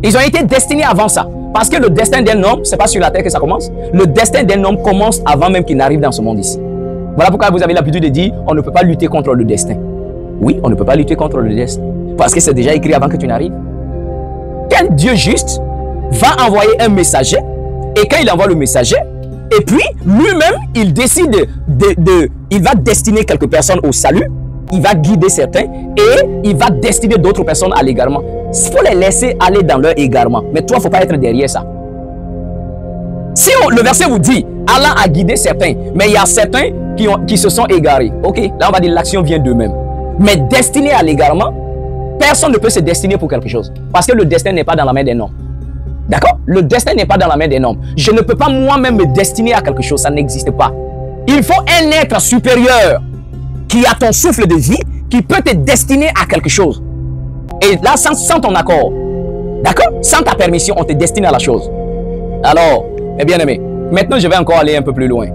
ils ont été destinés avant ça. Parce que le destin d'un homme, c'est pas sur la terre que ça commence. Le destin d'un homme commence avant même qu'il n'arrive dans ce monde ici. Voilà pourquoi vous avez l'habitude de dire, on ne peut pas lutter contre le destin. Oui, on ne peut pas lutter contre le destin. Parce que c'est déjà écrit avant que tu n'arrives. Quel Dieu juste va envoyer un messager, et quand il envoie le messager, et puis lui-même, il décide il va destiner quelques personnes au salut, il va guider certains, et il va destiner d'autres personnes à l'égarement. Il faut les laisser aller dans leur égarement. Mais toi, il ne faut pas être derrière ça. Si le verset vous dit, Allah a guidé certains, mais il y a certains qui se sont égarés. Ok, là on va dire l'action vient d'eux-mêmes. Mais destiné à l'égarement, personne ne peut se destiner pour quelque chose. Parce que le destin n'est pas dans la main d'un homme. D'accord? Le destin n'est pas dans la main d'un homme. Je ne peux pas moi-même me destiner à quelque chose, ça n'existe pas. Il faut un être supérieur qui a ton souffle de vie, qui peut te destiner à quelque chose. Et là, sans ton accord, d'accord? Sans ta permission, on te destine à la chose. Alors, mes bien-aimés, maintenant je vais encore aller un peu plus loin.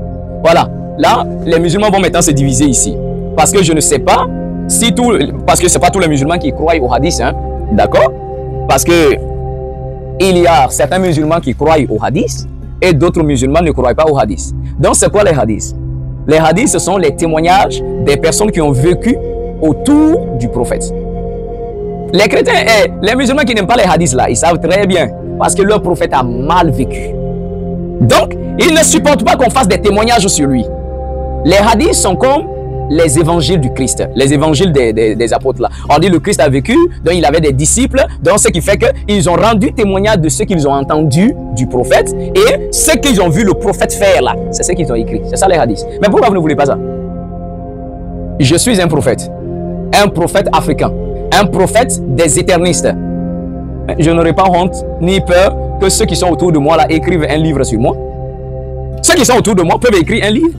Voilà, là, les musulmans vont maintenant se diviser ici. Parce que je ne sais pas si parce que ce n'est pas tous les musulmans qui croient au hadith, hein? D'accord? Parce que il y a certains musulmans qui croient au hadith et d'autres musulmans ne croient pas au hadith. Donc, c'est quoi les hadiths? Les hadiths, ce sont les témoignages des personnes qui ont vécu autour du prophète. Les chrétiens et les musulmans qui n'aiment pas les hadiths là, ils savent très bien parce que leur prophète a mal vécu. Donc, ils ne supportent pas qu'on fasse des témoignages sur lui. Les hadiths sont comme les évangiles du Christ, les évangiles des apôtres là. On dit le Christ a vécu, donc il avait des disciples, donc ce qui fait qu'ils ont rendu témoignage de ce qu'ils ont entendu du prophète et ce qu'ils ont vu le prophète faire là, c'est ce qu'ils ont écrit. C'est ça les hadiths. Mais pourquoi vous ne voulez pas ça? Je suis un prophète africain, un prophète des éternistes. Je n'aurai pas honte ni peur que ceux qui sont autour de moi là écrivent un livre sur moi. Ceux qui sont autour de moi peuvent écrire un livre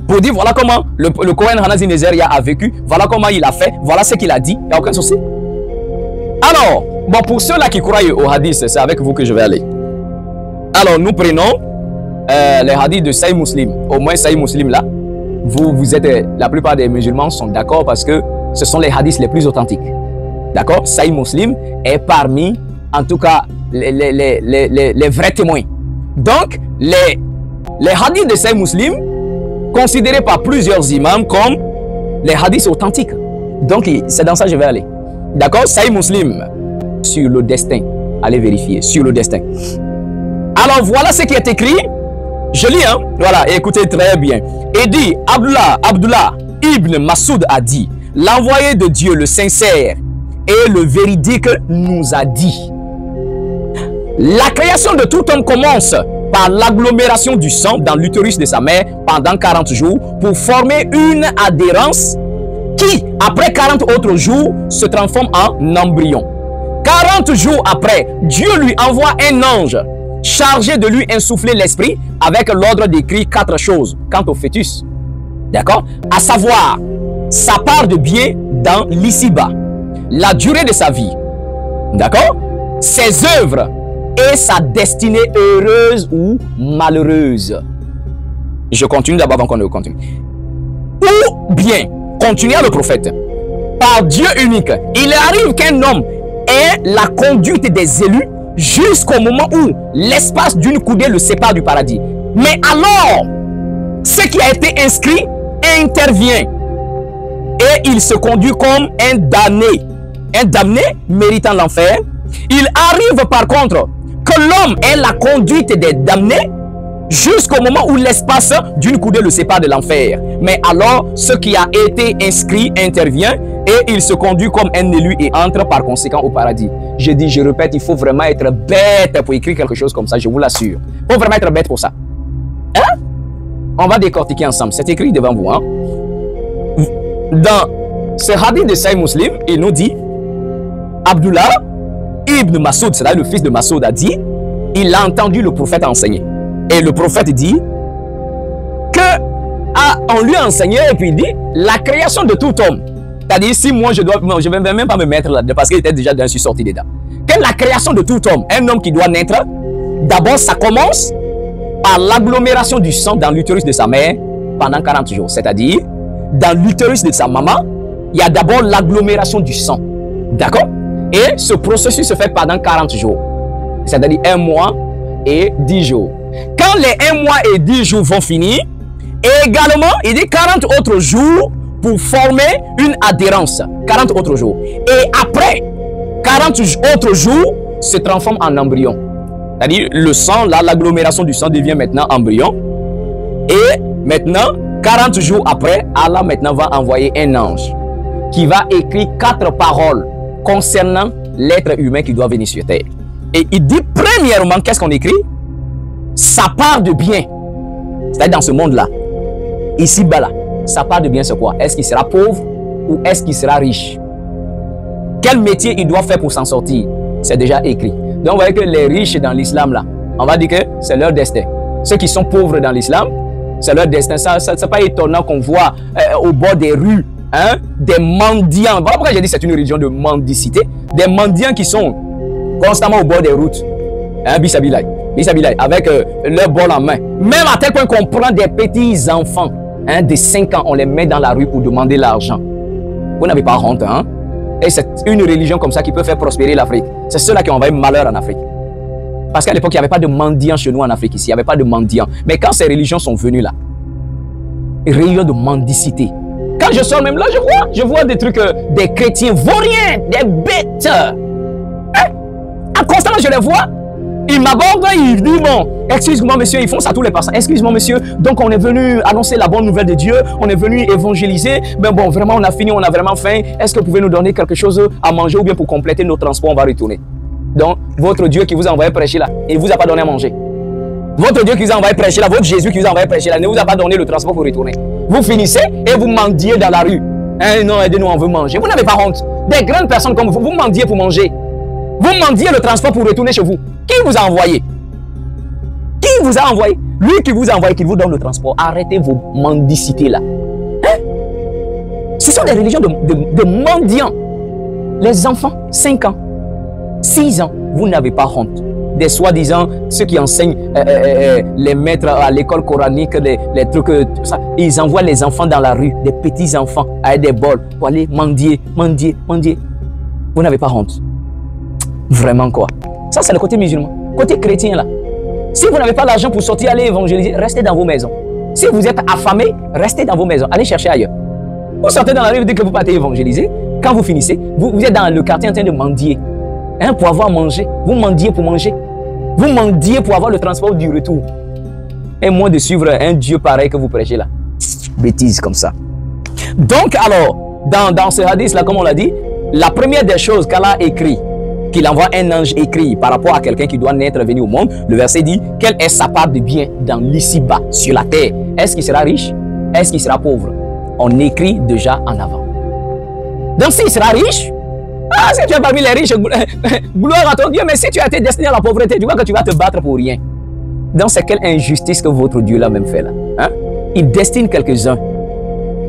pour dire voilà comment le Cohen Hanazi Nezeria a vécu, voilà comment il a fait, voilà ce qu'il a dit, il n'y a aucun souci. Alors, bon, pour ceux-là qui croient au hadith, c'est avec vous que je vais aller. Alors, nous prenons les hadiths de Sahih Muslim. Au moins, Sahih Muslim là, vous êtes, la plupart des musulmans sont d'accord parce que ce sont les hadiths les plus authentiques. D'accord? Sahih Muslim est parmi, en tout cas, les vrais témoins. Donc, les hadiths de Sahih Muslim, considérés par plusieurs imams comme Les hadiths authentiques. Donc, c'est dans ça que je vais aller. D'accord? Sahih Muslim. Sur le destin. Allez vérifier. Sur le destin. Alors, voilà ce qui est écrit. Je lis, hein? Voilà, écoutez très bien. Et dit, Abdullah Ibn Masoud a dit, l'envoyé de Dieu, le sincère et le véridique, nous a dit. La création de tout homme commence par l'agglomération du sang dans l'utérus de sa mère pendant 40 jours pour former une adhérence qui, après 40 autres jours, se transforme en embryon. 40 jours après, Dieu lui envoie un ange chargé de lui insuffler l'esprit avec l'ordre d'écrire 4 choses quant au fœtus. D'accord? À savoir, sa part de bien dans l'ici-bas, la durée de sa vie, d'accord? Ses œuvres et sa destinée heureuse ou malheureuse. Je continue d'abord avant qu'on ne continue. Ou bien, continue le prophète. Par Dieu unique, il arrive qu'un homme ait la conduite des élus jusqu'au moment où l'espace d'une coudée le sépare du paradis. Mais alors, ce qui a été inscrit intervient et il se conduit comme un damné méritant l'enfer. Il arrive par contre que l'homme ait la conduite des damnés jusqu'au moment où l'espace d'une coudée le sépare de l'enfer. Mais alors, ce qui a été inscrit intervient et il se conduit comme un élu et entre par conséquent au paradis. Je dis, je répète, il faut vraiment être bête pour écrire quelque chose comme ça, je vous l'assure. Il faut vraiment être bête pour ça. Hein? On va décortiquer ensemble. C'est écrit devant vous. Hein? Dans ce hadith de Sahih Muslim, il nous dit, Abdullah Ibn Masoud, c'est là le fils de Masoud, a dit, il a entendu le prophète enseigner. Et le prophète dit que on lui a enseigné et puis il dit la création de tout homme. C'est-à-dire si moi je ne vais même pas me mettre là-dedans parce qu'il était déjà dans suis sorti dedans. Que la création de tout homme, un homme qui doit naître, d'abord ça commence par l'agglomération du sang dans l'utérus de sa mère pendant 40 jours. C'est-à-dire dans l'utérus de sa maman, il y a d'abord l'agglomération du sang. D'accord? Et ce processus se fait pendant 40 jours. C'est-à-dire 1 mois et 10 jours. Quand les 1 mois et 10 jours vont finir, et également, il dit 40 autres jours pour former une adhérence. 40 autres jours. Et après 40 autres jours, se transforme en embryon. C'est-à-dire, le sang, là, l'agglomération du sang devient maintenant embryon. Et maintenant, 40 jours après, Allah maintenant va envoyer un ange qui va écrire 4 paroles concernant l'être humain qui doit venir sur terre. Et il dit, premièrement, qu'est-ce qu'on écrit? Sa part de bien. C'est-à-dire dans ce monde-là, ici-bas là, sa part de bien c'est quoi? Est-ce qu'il sera pauvre ou est-ce qu'il sera riche? Quel métier il doit faire pour s'en sortir? C'est déjà écrit. Donc vous voyez que les riches dans l'islam là, on va dire que c'est leur destin. Ceux qui sont pauvres dans l'islam, c'est leur destin. Ça c'est pas étonnant qu'on voit au bord des rues, hein, des mendiants. Voilà pourquoi j'ai dit c'est une religion de mendicité. Des mendiants qui sont constamment au bord des routes. Hein, bisabilaï, avec leur bol en main. Même à tel point qu'on prend des petits enfants, hein, de 5 ans, on les met dans la rue pour demander l'argent. Vous n'avez pas honte, hein? Et c'est une religion comme ça qui peut faire prospérer l'Afrique. C'est ceux-là qui ont envoyé malheur en Afrique. Parce qu'à l'époque, il n'y avait pas de mendiants chez nous en Afrique ici. Il n'y avait pas de mendiants. Mais quand ces religions sont venues là, religions de mendicité. Quand je sors même là, je vois des trucs, des chrétiens vauriens, des bêtes. Hein? Constamment, je les vois. Ils m'abordent, ils disent, bon, excuse-moi monsieur, ils font ça tous les passants. Excuse-moi monsieur, donc on est venu annoncer la bonne nouvelle de Dieu, on est venu évangéliser, mais bon, vraiment on a fini, on a vraiment faim. Est-ce que vous pouvez nous donner quelque chose à manger ou bien pour compléter nos transports, on va retourner. Donc, votre Dieu qui vous a envoyé prêcher là, il ne vous a pas donné à manger. Votre Dieu qui vous a envoyé prêcher là, votre Jésus qui vous a envoyé prêcher là, ne vous a pas donné le transport pour retourner. Vous finissez et vous mendiez dans la rue. Hein, non, aidez-nous, on veut manger. Vous n'avez pas honte. Des grandes personnes comme vous, vous mendiez pour manger. Vous mendiez le transport pour retourner chez vous. Qui vous a envoyé? Qui vous a envoyé? Lui qui vous a envoyé, qui vous donne le transport. Arrêtez vos mendicités là. Hein? Ce sont des religions de mendiants. Les enfants, 5 ans, 6 ans, vous n'avez pas honte. Des soi-disant, ceux qui enseignent les maîtres à l'école coranique, les trucs, tout ça, ils envoient les enfants dans la rue, des petits enfants, avec des bols, pour aller mendier. Vous n'avez pas honte. Vraiment quoi. Ça c'est le côté musulman. Côté chrétien là. Si vous n'avez pas l'argent pour sortir aller évangéliser, restez dans vos maisons. Si vous êtes affamé, restez dans vos maisons. Allez chercher ailleurs. Vous sortez dans la rue, vous dites que vous partez évangéliser. Quand vous finissez, vous êtes dans le quartier en train de mendier. Hein, pour avoir mangé. Vous mendiez pour manger. Vous mendiez pour avoir le transport du retour. Et moins de suivre un Dieu pareil que vous prêchez là. Bêtise comme ça. Donc alors, dans ce hadith là, comme on l'a dit, la première des choses qu'Allah écrit, qu'il envoie un ange écrit par rapport à quelqu'un qui doit naître venu au monde, le verset dit, quelle est sa part de bien dans l'ici-bas, sur la terre? Est-ce qu'il sera riche? Est-ce qu'il sera pauvre? On écrit déjà en avant. Donc s'il sera riche, si tu es parmi les riches, gloire à ton Dieu, mais si tu as été destiné à la pauvreté, tu vois que tu vas te battre pour rien. Donc c'est quelle injustice que votre Dieu l'a même fait là. Hein? Il destine quelques-uns.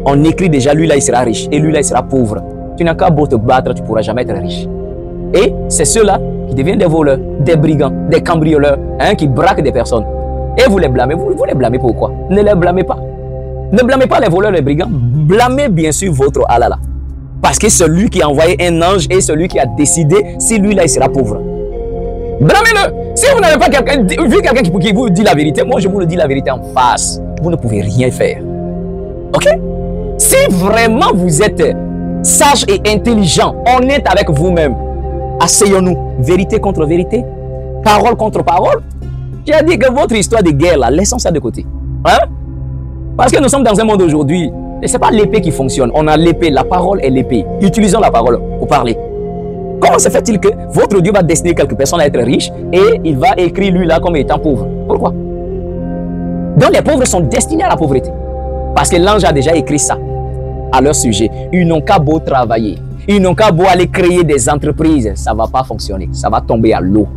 On écrit déjà, lui là il sera riche et lui là il sera pauvre. Tu n'as qu'à beau te battre, tu ne pourras jamais être riche. Et c'est ceux-là qui deviennent des voleurs, des brigands, des cambrioleurs, hein, qui braquent des personnes. Et vous les blâmez. Vous les blâmez pourquoi? Ne les blâmez pas. Ne blâmez pas les voleurs, les brigands. Blâmez bien sûr votre Allah là. Parce que celui qui a envoyé un ange est celui qui a décidé si lui là il sera pauvre. Blâmez-le. Si vous n'avez pas vu quelqu'un qui vous dit la vérité, moi je vous le dis la vérité en face. Vous ne pouvez rien faire. Ok? Si vraiment vous êtes sage et intelligent, honnête avec vous-même, asseyons-nous, vérité contre vérité, parole contre parole. J'ai dit que votre histoire de guerre là, laissons ça de côté. Hein? Parce que nous sommes dans un monde aujourd'hui, et ce n'est pas l'épée qui fonctionne. On a l'épée, la parole est l'épée. Utilisons la parole pour parler. Comment se fait-il que votre Dieu va destiner quelques personnes à être riches et il va écrire lui là comme étant pauvre? Pourquoi? Donc les pauvres sont destinés à la pauvreté. Parce que l'ange a déjà écrit ça à leur sujet. Ils n'ont qu'à beau travailler. Ils n'ont qu'à beau aller créer des entreprises. Ça ne va pas fonctionner. Ça va tomber à l'eau.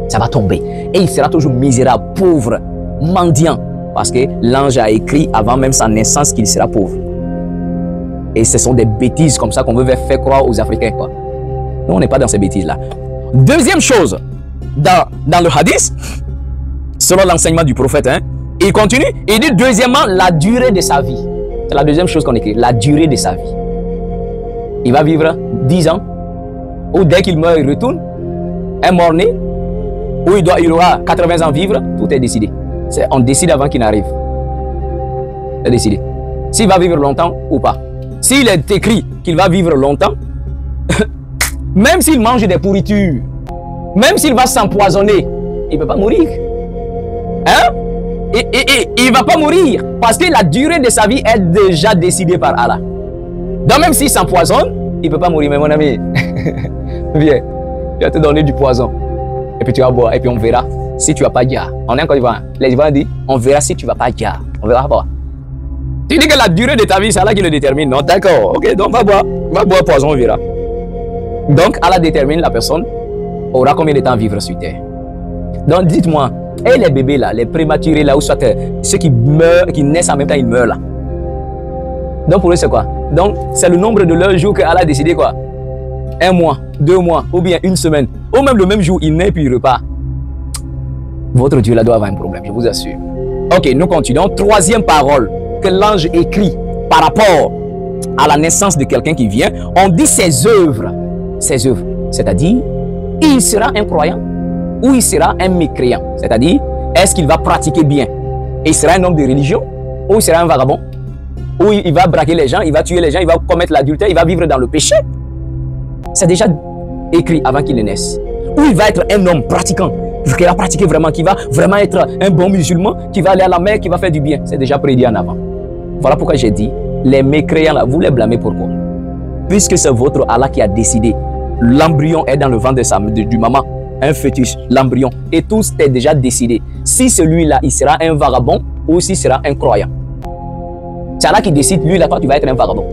Ça va tomber. Et il sera toujours misérable, pauvre, mendiant. Parce que l'ange a écrit avant même sa naissance qu'il sera pauvre. Et ce sont des bêtises comme ça qu'on veut faire croire aux Africains, quoi. Nous, on n'est pas dans ces bêtises-là. Deuxième chose, dans le hadith, selon l'enseignement du prophète, hein, il continue, il dit deuxièmement, la durée de sa vie. C'est la deuxième chose qu'on écrit, la durée de sa vie. Il va vivre 10 ans, ou dès qu'il meurt, il retourne, un mort-né, ou il aura 80 ans vivre, tout est décidé. On décide avant qu'il n'arrive. C'est décidé. S'il va vivre longtemps ou pas. S'il est écrit qu'il va vivre longtemps, même s'il mange des pourritures, même s'il va s'empoisonner, il ne peut pas mourir. Hein? Il ne va pas mourir parce que la durée de sa vie est déjà décidée par Allah. Donc même s'il s'empoisonne, il ne peut pas mourir. Mais mon ami, viens, je vais te donner du poison. Et puis tu vas boire et puis on verra si tu ne vas pas dire. On est en Côte d'Ivoire. Les Ivoiriens disent, on verra si tu ne vas pas dire. On verra pas. Tu dis que la durée de ta vie, c'est Allah qui le détermine. Non, d'accord. Ok, donc va boire poison, on verra. Donc Allah détermine la personne aura combien de temps à vivre sur terre. Donc dites-moi, et les bébés là, les prématurés là, ou soit ceux qui meurent, qui naissent en même temps, ils meurent là. Donc pour eux c'est quoi? Donc c'est le nombre de leurs jours que Allah a décidé quoi? 1 mois, 2 mois, ou bien 1 semaine, ou même le même jour, il naît puis il repart. Votre Dieu là doit avoir un problème, je vous assure. Ok, nous continuons. Troisième parole que l'ange écrit par rapport à la naissance de quelqu'un qui vient, on dit ses œuvres. Ses œuvres, c'est-à-dire, il sera un croyant ou il sera un mécréant. C'est-à-dire, est-ce qu'il va pratiquer bien? Et il sera un homme de religion ou il sera un vagabond? Ou il va braquer les gens, il va tuer les gens, il va commettre l'adultère, il va vivre dans le péché? C'est déjà écrit avant qu'il ne naisse. Ou il va être un homme pratiquant, qui va pratiquer vraiment, qui va vraiment être un bon musulman, qui va aller à la mer, qui va faire du bien. C'est déjà prédit en avant. Voilà pourquoi j'ai dit, les mécréants là, vous les blâmez pourquoi? Puisque c'est votre Allah qui a décidé. L'embryon est dans le ventre du maman, un fœtus, l'embryon, et tout est déjà décidé. Si celui-là, il sera un vagabond ou s'il sera un croyant. C'est Allah qui décide, lui là, toi tu vas être un vagabond.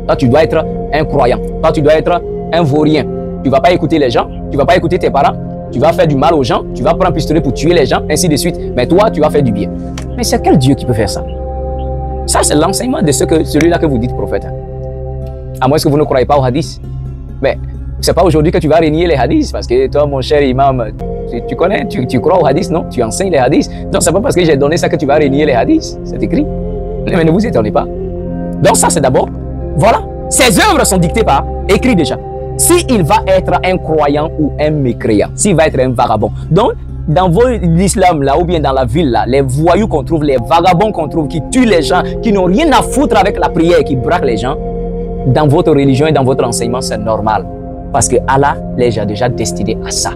Toi tu dois être un croyant. Toi tu dois être un vaurien. Tu ne vas pas écouter les gens, tu ne vas pas écouter tes parents, tu vas faire du mal aux gens, tu vas prendre un pistolet pour tuer les gens, ainsi de suite. Mais toi, tu vas faire du bien. Mais c'est quel Dieu qui peut faire ça? Ça, c'est l'enseignement de celui-là que vous dites prophète. À moins que vous ne croyez pas au hadith. Mais c'est pas aujourd'hui que tu vas renier les hadiths, parce que toi, mon cher imam, tu connais, tu crois aux hadiths, non? Tu enseignes les hadiths. Donc, c'est pas parce que j'ai donné ça que tu vas renier les hadiths. C'est écrit. Mais ne vous étonnez pas. Donc, ça, c'est d'abord, voilà. Ces œuvres sont dictées par, écrit déjà. S'il va être un croyant ou un mécréant, s'il va être un vagabond. Donc, dans l'islam là, ou bien dans la ville là, les voyous qu'on trouve, les vagabonds qu'on trouve, qui tuent les gens, qui n'ont rien à foutre avec la prière, qui braquent les gens, dans votre religion et dans votre enseignement, c'est normal. Parce que Allah les a déjà destinés à ça.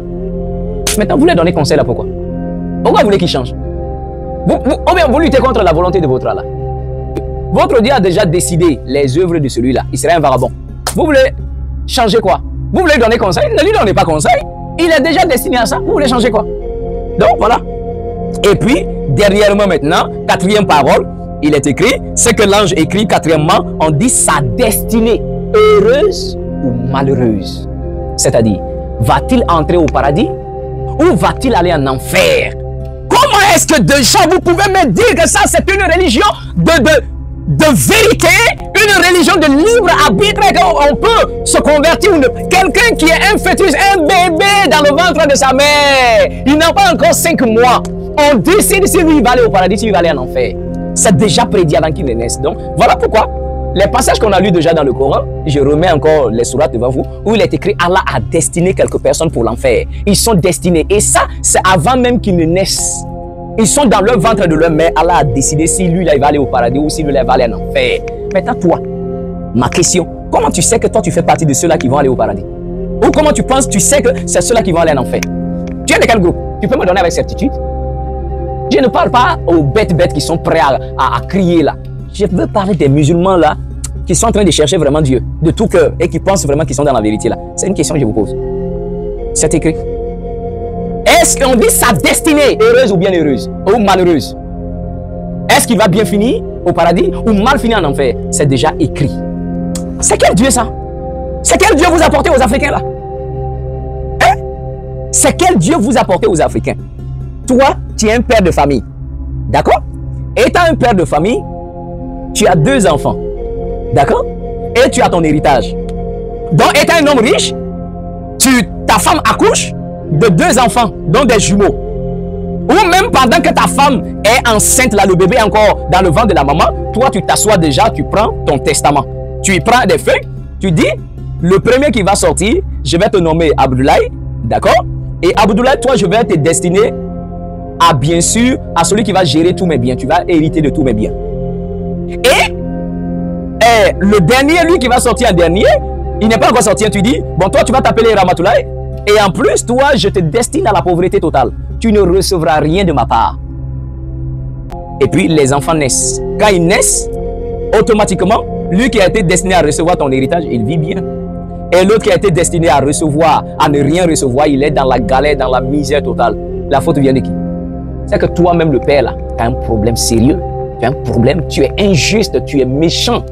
Maintenant, vous les donnez conseil là, pourquoi? Pourquoi vous voulez qu'ils changent? Ou bien vous luttez contre la volonté de votre Allah. Votre Dieu a déjà décidé les œuvres de celui-là. Il serait un vagabond. Vous voulez changer quoi? Vous voulez lui donner conseil? Ne lui donnez pas conseil. Il est déjà destiné à ça. Vous voulez changer quoi? Donc voilà. Et puis, dernièrement maintenant, quatrième parole, il est écrit, ce que l'ange écrit, quatrièmement, on dit sa destinée, heureuse ou malheureuse. C'est-à-dire, va-t-il entrer au paradis ou va-t-il aller en enfer? Comment est-ce que déjà vous pouvez me dire que ça c'est une religion de vérité, une religion de libre arbitre, qu'on peut se convertir? Quelqu'un qui est un fœtus, un bébé dans le ventre de sa mère, il n'a pas encore 5 mois. On décide si lui va aller au paradis, si lui va aller en enfer. C'est déjà prédit avant qu'il ne naisse. Donc voilà pourquoi les passages qu'on a lus déjà dans le Coran, je remets encore les sourates devant vous, où il est écrit Allah a destiné quelques personnes pour l'enfer. Ils sont destinés. Et ça, c'est avant même qu'ils ne naissent. Ils sont dans le ventre de leur mère. Allah a décidé si lui là, il va aller au paradis ou si lui là, il va aller en enfer. Maintenant, toi, ma question, comment tu sais que toi tu fais partie de ceux-là qui vont aller au paradis? Ou comment tu penses, tu sais que c'est ceux-là qui vont aller en enfer? Tu es de quel groupe? Tu peux me donner avec certitude? Je ne parle pas aux bêtes qui sont prêts à crier là. Je veux parler des musulmans là qui sont en train de chercher vraiment Dieu de tout cœur et qui pensent vraiment qu'ils sont dans la vérité là. C'est une question que je vous pose. C'est écrit. Est-ce qu'on dit sa destinée, heureuse ou bien heureuse ou malheureuse? Est-ce qu'il va bien finir au paradis ou mal finir en enfer? C'est déjà écrit. C'est quel Dieu ça? C'est quel Dieu vous a apporté aux Africains là? Hein? C'est quel Dieu vous a apporté aux Africains? Toi, tu es un père de famille. D'accord? Étant un père de famille, tu as 2 enfants. D'accord? Et tu as ton héritage. Donc, étant un homme riche, ta femme accouche de 2 enfants, dont des jumeaux. Ou même pendant que ta femme est enceinte, là, le bébé est encore dans le ventre de la maman, toi, tu t'assois déjà, tu prends ton testament. Tu y prends des feuilles, tu dis, le premier qui va sortir, je vais te nommer Abdoulaye. D'accord? Et Abdoulaye, toi, je vais te destiner à, bien sûr, à celui qui va gérer tous mes biens. Tu vas hériter de tous mes biens. Et le dernier, lui qui va sortir en dernier, il n'est pas encore sorti. Tu dis, bon, toi, tu vas t'appeler Ramatoulaye. Et en plus, toi, je te destine à la pauvreté totale. Tu ne recevras rien de ma part. Et puis, les enfants naissent. Quand ils naissent, automatiquement, lui qui a été destiné à recevoir ton héritage, il vit bien. Et l'autre qui a été destiné à recevoir, à ne rien recevoir, il est dans la galère, dans la misère totale. La faute vient de qui? C'est que toi-même, le père, là, tu as un problème sérieux. Tu as un problème, tu es injuste, tu es méchant.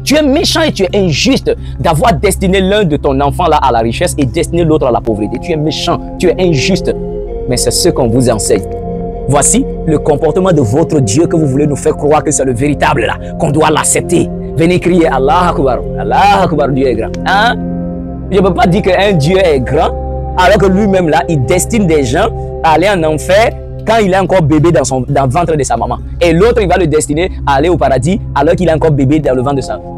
Tu es méchant et tu es injuste d'avoir destiné l'un de ton enfant là à la richesse et destiné l'autre à la pauvreté. Tu es méchant, tu es injuste. Mais c'est ce qu'on vous enseigne. Voici le comportement de votre Dieu que vous voulez nous faire croire que c'est le véritable là, qu'on doit l'accepter. Venez crier Allah Akbar. Allah Akbar, Dieu est grand. Hein? Je ne peux pas dire qu'un Dieu est grand alors que lui-même là, il destine des gens à aller en enfer quand il est encore bébé dans le ventre de sa maman. Et l'autre, il va le destiner à aller au paradis alors qu'il est encore bébé dans le ventre de sa maman.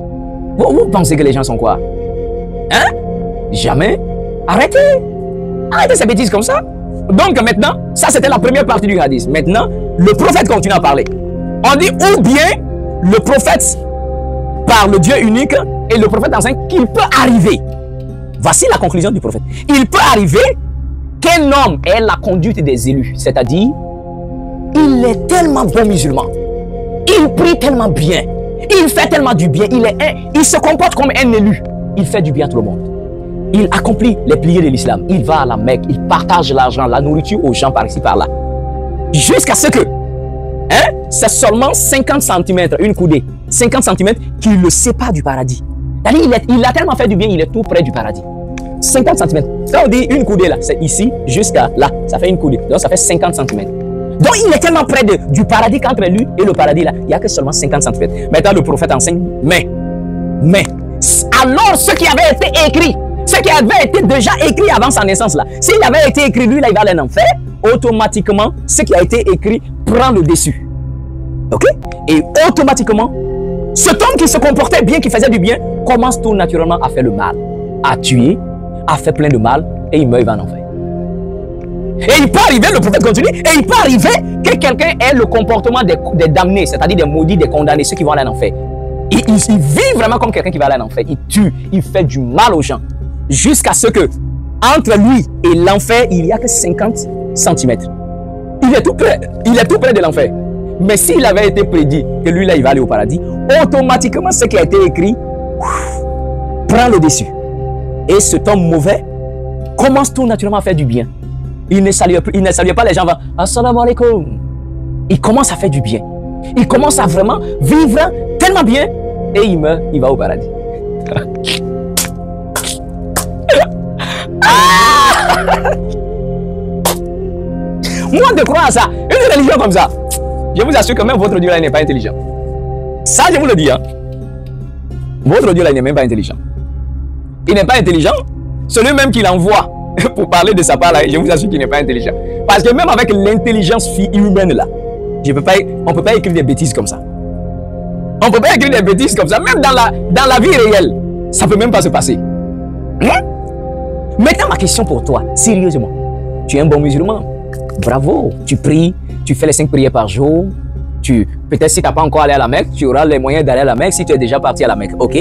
Vous pensez que les gens sont quoi? Hein? Jamais. Arrêtez. Arrêtez ces bêtises comme ça. Donc maintenant, ça c'était la première partie du hadith. Maintenant, le prophète continue à parler. On dit ou bien le prophète par le Dieu unique et le prophète enseigne qu'il peut arriver. Voici la conclusion du prophète. Il peut arriver qu'un homme ait la conduite des élus. C'est-à-dire, il est tellement bon musulman. Il prie tellement bien. Il fait tellement du bien. Il se comporte comme un élu. Il fait du bien à tout le monde. Il accomplit les piliers de l'islam. Il va à la Mecque. Il partage l'argent, la nourriture aux gens par ici, par là. Jusqu'à ce que, c'est seulement 50 cm, une coudée, 50 cm qui le sépare du paradis. Il a tellement fait du bien, il est tout près du paradis. 50 cm. Quand on dit une coudée là, c'est ici jusqu'à là. Ça fait une coudée. Donc ça fait 50 cm. Donc il est tellement près du paradis qu'entre lui et le paradis là, il n'y a que seulement 50 cm. Maintenant le prophète enseigne, mais, alors ce qui avait été écrit, ce qui avait été déjà écrit avant sa naissance là, s'il avait été écrit, lui là il va aller en enfer, automatiquement ce qui a été écrit prend le dessus. Ok? Et automatiquement, cet homme qui se comportait bien, qui faisait du bien, commence tout naturellement à faire le mal, à tuer, a fait plein de mal et il meurt, il va en enfer. Et il peut arriver, le prophète continue, et il peut arriver que quelqu'un ait le comportement des damnés, c'est-à-dire des maudits, des condamnés, ceux qui vont aller en enfer. Il vit vraiment comme quelqu'un qui va aller en enfer. Il tue, il fait du mal aux gens. Jusqu'à ce que, entre lui et l'enfer, il n'y a que 50 cm. Il est tout près de l'enfer. Mais s'il avait été prédit que lui là, il va aller au paradis, automatiquement, ce qui a été écrit prend le dessus. Et cet homme mauvais commence tout naturellement à faire du bien. Il ne salue pas les gens. Assalamu alaikum. Il commence à faire du bien. Il commence à vraiment vivre tellement bien. Et il meurt, il va au paradis. Moi, de croire à ça, une religion comme ça, je vous assure que même votre Dieu là n'est pas intelligent. Ça, je vous le dis. Hein. Votre Dieu là n'est même pas intelligent. Il n'est pas intelligent. Celui même qui l'envoie pour parler de sa part là, je vous assure qu'il n'est pas intelligent. Parce que même avec l'intelligence humaine là, on ne peut pas écrire des bêtises comme ça. On ne peut pas écrire des bêtises comme ça. Même dans la vie réelle, ça ne peut même pas se passer. Hein? Maintenant, ma question pour toi, sérieusement, tu es un bon musulman. Bravo, tu pries, tu fais les 5 prières par jour. Peut-être si tu n'as pas encore allé à la Mecque, tu auras les moyens d'aller à la Mecque si tu es déjà parti à la Mecque. Ok,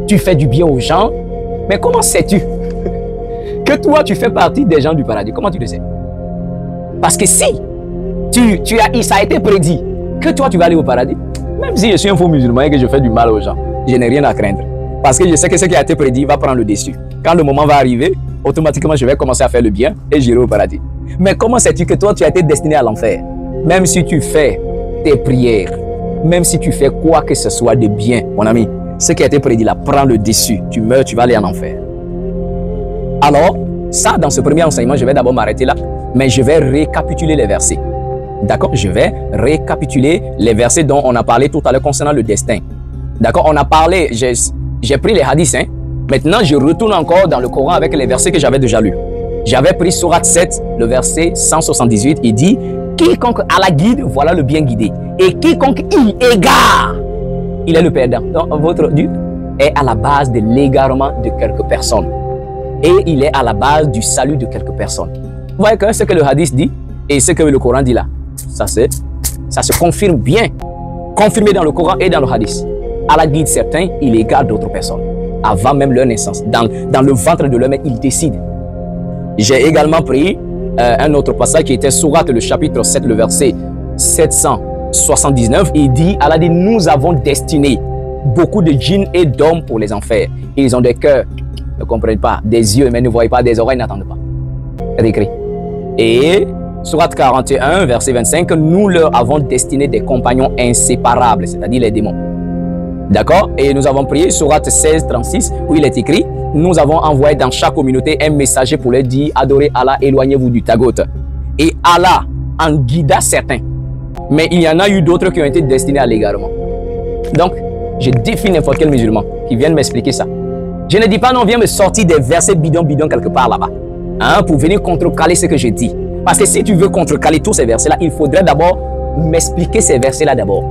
tu fais du bien aux gens. Mais comment sais-tu que toi, tu fais partie des gens du paradis? Comment tu le sais? Parce que si ça a été prédit que toi, tu vas aller au paradis, même si je suis un faux musulman et que je fais du mal aux gens, je n'ai rien à craindre. Parce que je sais que ce qui a été prédit va prendre le dessus. Quand le moment va arriver, automatiquement, je vais commencer à faire le bien et j'irai au paradis. Mais comment sais-tu que toi, tu as été destiné à l'enfer? Même si tu fais tes prières, même si tu fais quoi que ce soit de bien, mon ami, ce qui a été prédit là, prend le dessus. Tu meurs, tu vas aller en enfer. Alors, ça, dans ce premier enseignement, je vais d'abord m'arrêter là, mais je vais récapituler les versets. D'accord? Je vais récapituler les versets dont on a parlé tout à l'heure concernant le destin. D'accord? On a parlé, j'ai pris les hadiths, hein? Maintenant, je retourne encore dans le Coran avec les versets que j'avais déjà lus. J'avais pris Sourate 7, le verset 178, il dit « Quiconque Allah guide, voilà le bien guidé. Et quiconque il égare, il est le perdant. » Donc, votre Dieu est à la base de l'égarement de quelques personnes. Et il est à la base du salut de quelques personnes. Vous voyez que ce que le hadith dit et ce que le Coran dit là, ça se confirme bien. Confirmé dans le Coran et dans le hadith. Allah guide certains, il égare d'autres personnes. Avant même leur naissance. Dans le ventre de l'homme, il décide. J'ai également pris un autre passage qui était Sourate, le chapitre 7, le verset 779. Il dit, Allah dit, nous avons destiné beaucoup de djinns et d'hommes pour les enfers. Ils ont des cœurs, ne comprennent pas, des yeux, mais ne voient pas, des oreilles, n'entendent pas. Écrit. Et Sourate 41, verset 25, nous leur avons destiné des compagnons inséparables, c'est-à-dire les démons. D'accord? Et nous avons prié Sourate 16, 36, où il est écrit, nous avons envoyé dans chaque communauté un messager pour leur dire, adorez Allah, éloignez-vous du tagot. Et Allah en guida certains. Mais il y en a eu d'autres qui ont été destinés à l'égarement. Donc, je défie n'importe quel musulman qui vienne m'expliquer ça. Je ne dis pas non, viens me sortir des versets bidon quelque part là-bas. Hein, pour venir contrecaler ce que je dis. Parce que si tu veux contrecaler tous ces versets-là, il faudrait d'abord m'expliquer ces versets-là d'abord.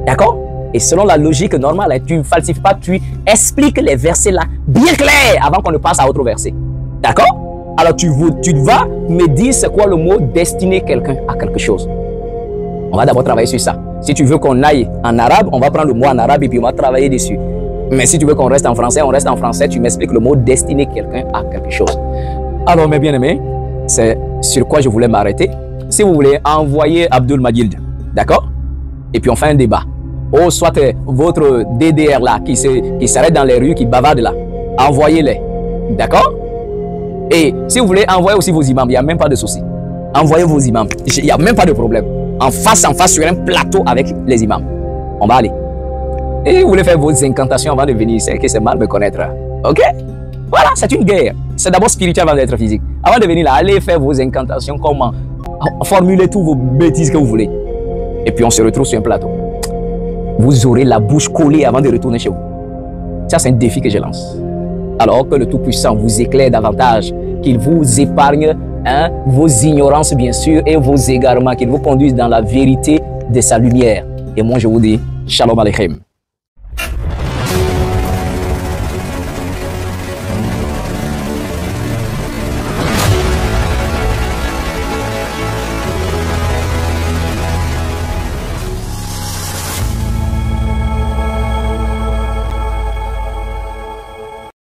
D'accord? Et selon la logique normale, tu ne falsifies pas, tu expliques les versets-là bien clairs avant qu'on ne passe à autre verset. D'accord? Alors tu vas me dire c'est quoi le mot destiner quelqu'un à quelque chose. On va d'abord travailler sur ça. Si tu veux qu'on aille en arabe, on va prendre le mot en arabe et puis on va travailler dessus. Mais si tu veux qu'on reste en français, on reste en français. Tu m'expliques le mot destiner quelqu'un à quelque chose. Alors mes bien-aimés, c'est sur quoi je voulais m'arrêter. Si vous voulez envoyer Abdul Majid, d'accord? Et puis on fait un débat. Ou soit votre DDR là, qui s'arrête dans les rues, qui bavarde là. Envoyez-les. D'accord? Et si vous voulez envoyer aussi vos imams, il n'y a même pas de souci. Envoyez vos imams. Il n'y a même pas de problème. En face sur un plateau avec les imams. On va aller. Et vous voulez faire vos incantations avant de venir. C'est que c'est mal me connaître. Ok? Voilà, c'est une guerre. C'est d'abord spirituel avant d'être physique. Avant de venir là, allez faire vos incantations, comment? Formulez tous vos bêtises que vous voulez. Et puis on se retrouve sur un plateau. Vous aurez la bouche collée avant de retourner chez vous. Ça, c'est un défi que je lance. Alors que le Tout-Puissant vous éclaire davantage, qu'il vous épargne vos ignorances, bien sûr, et vos égarements, qu'il vous conduise dans la vérité de sa lumière. Et moi, je vous dis, Shalom Aleichem.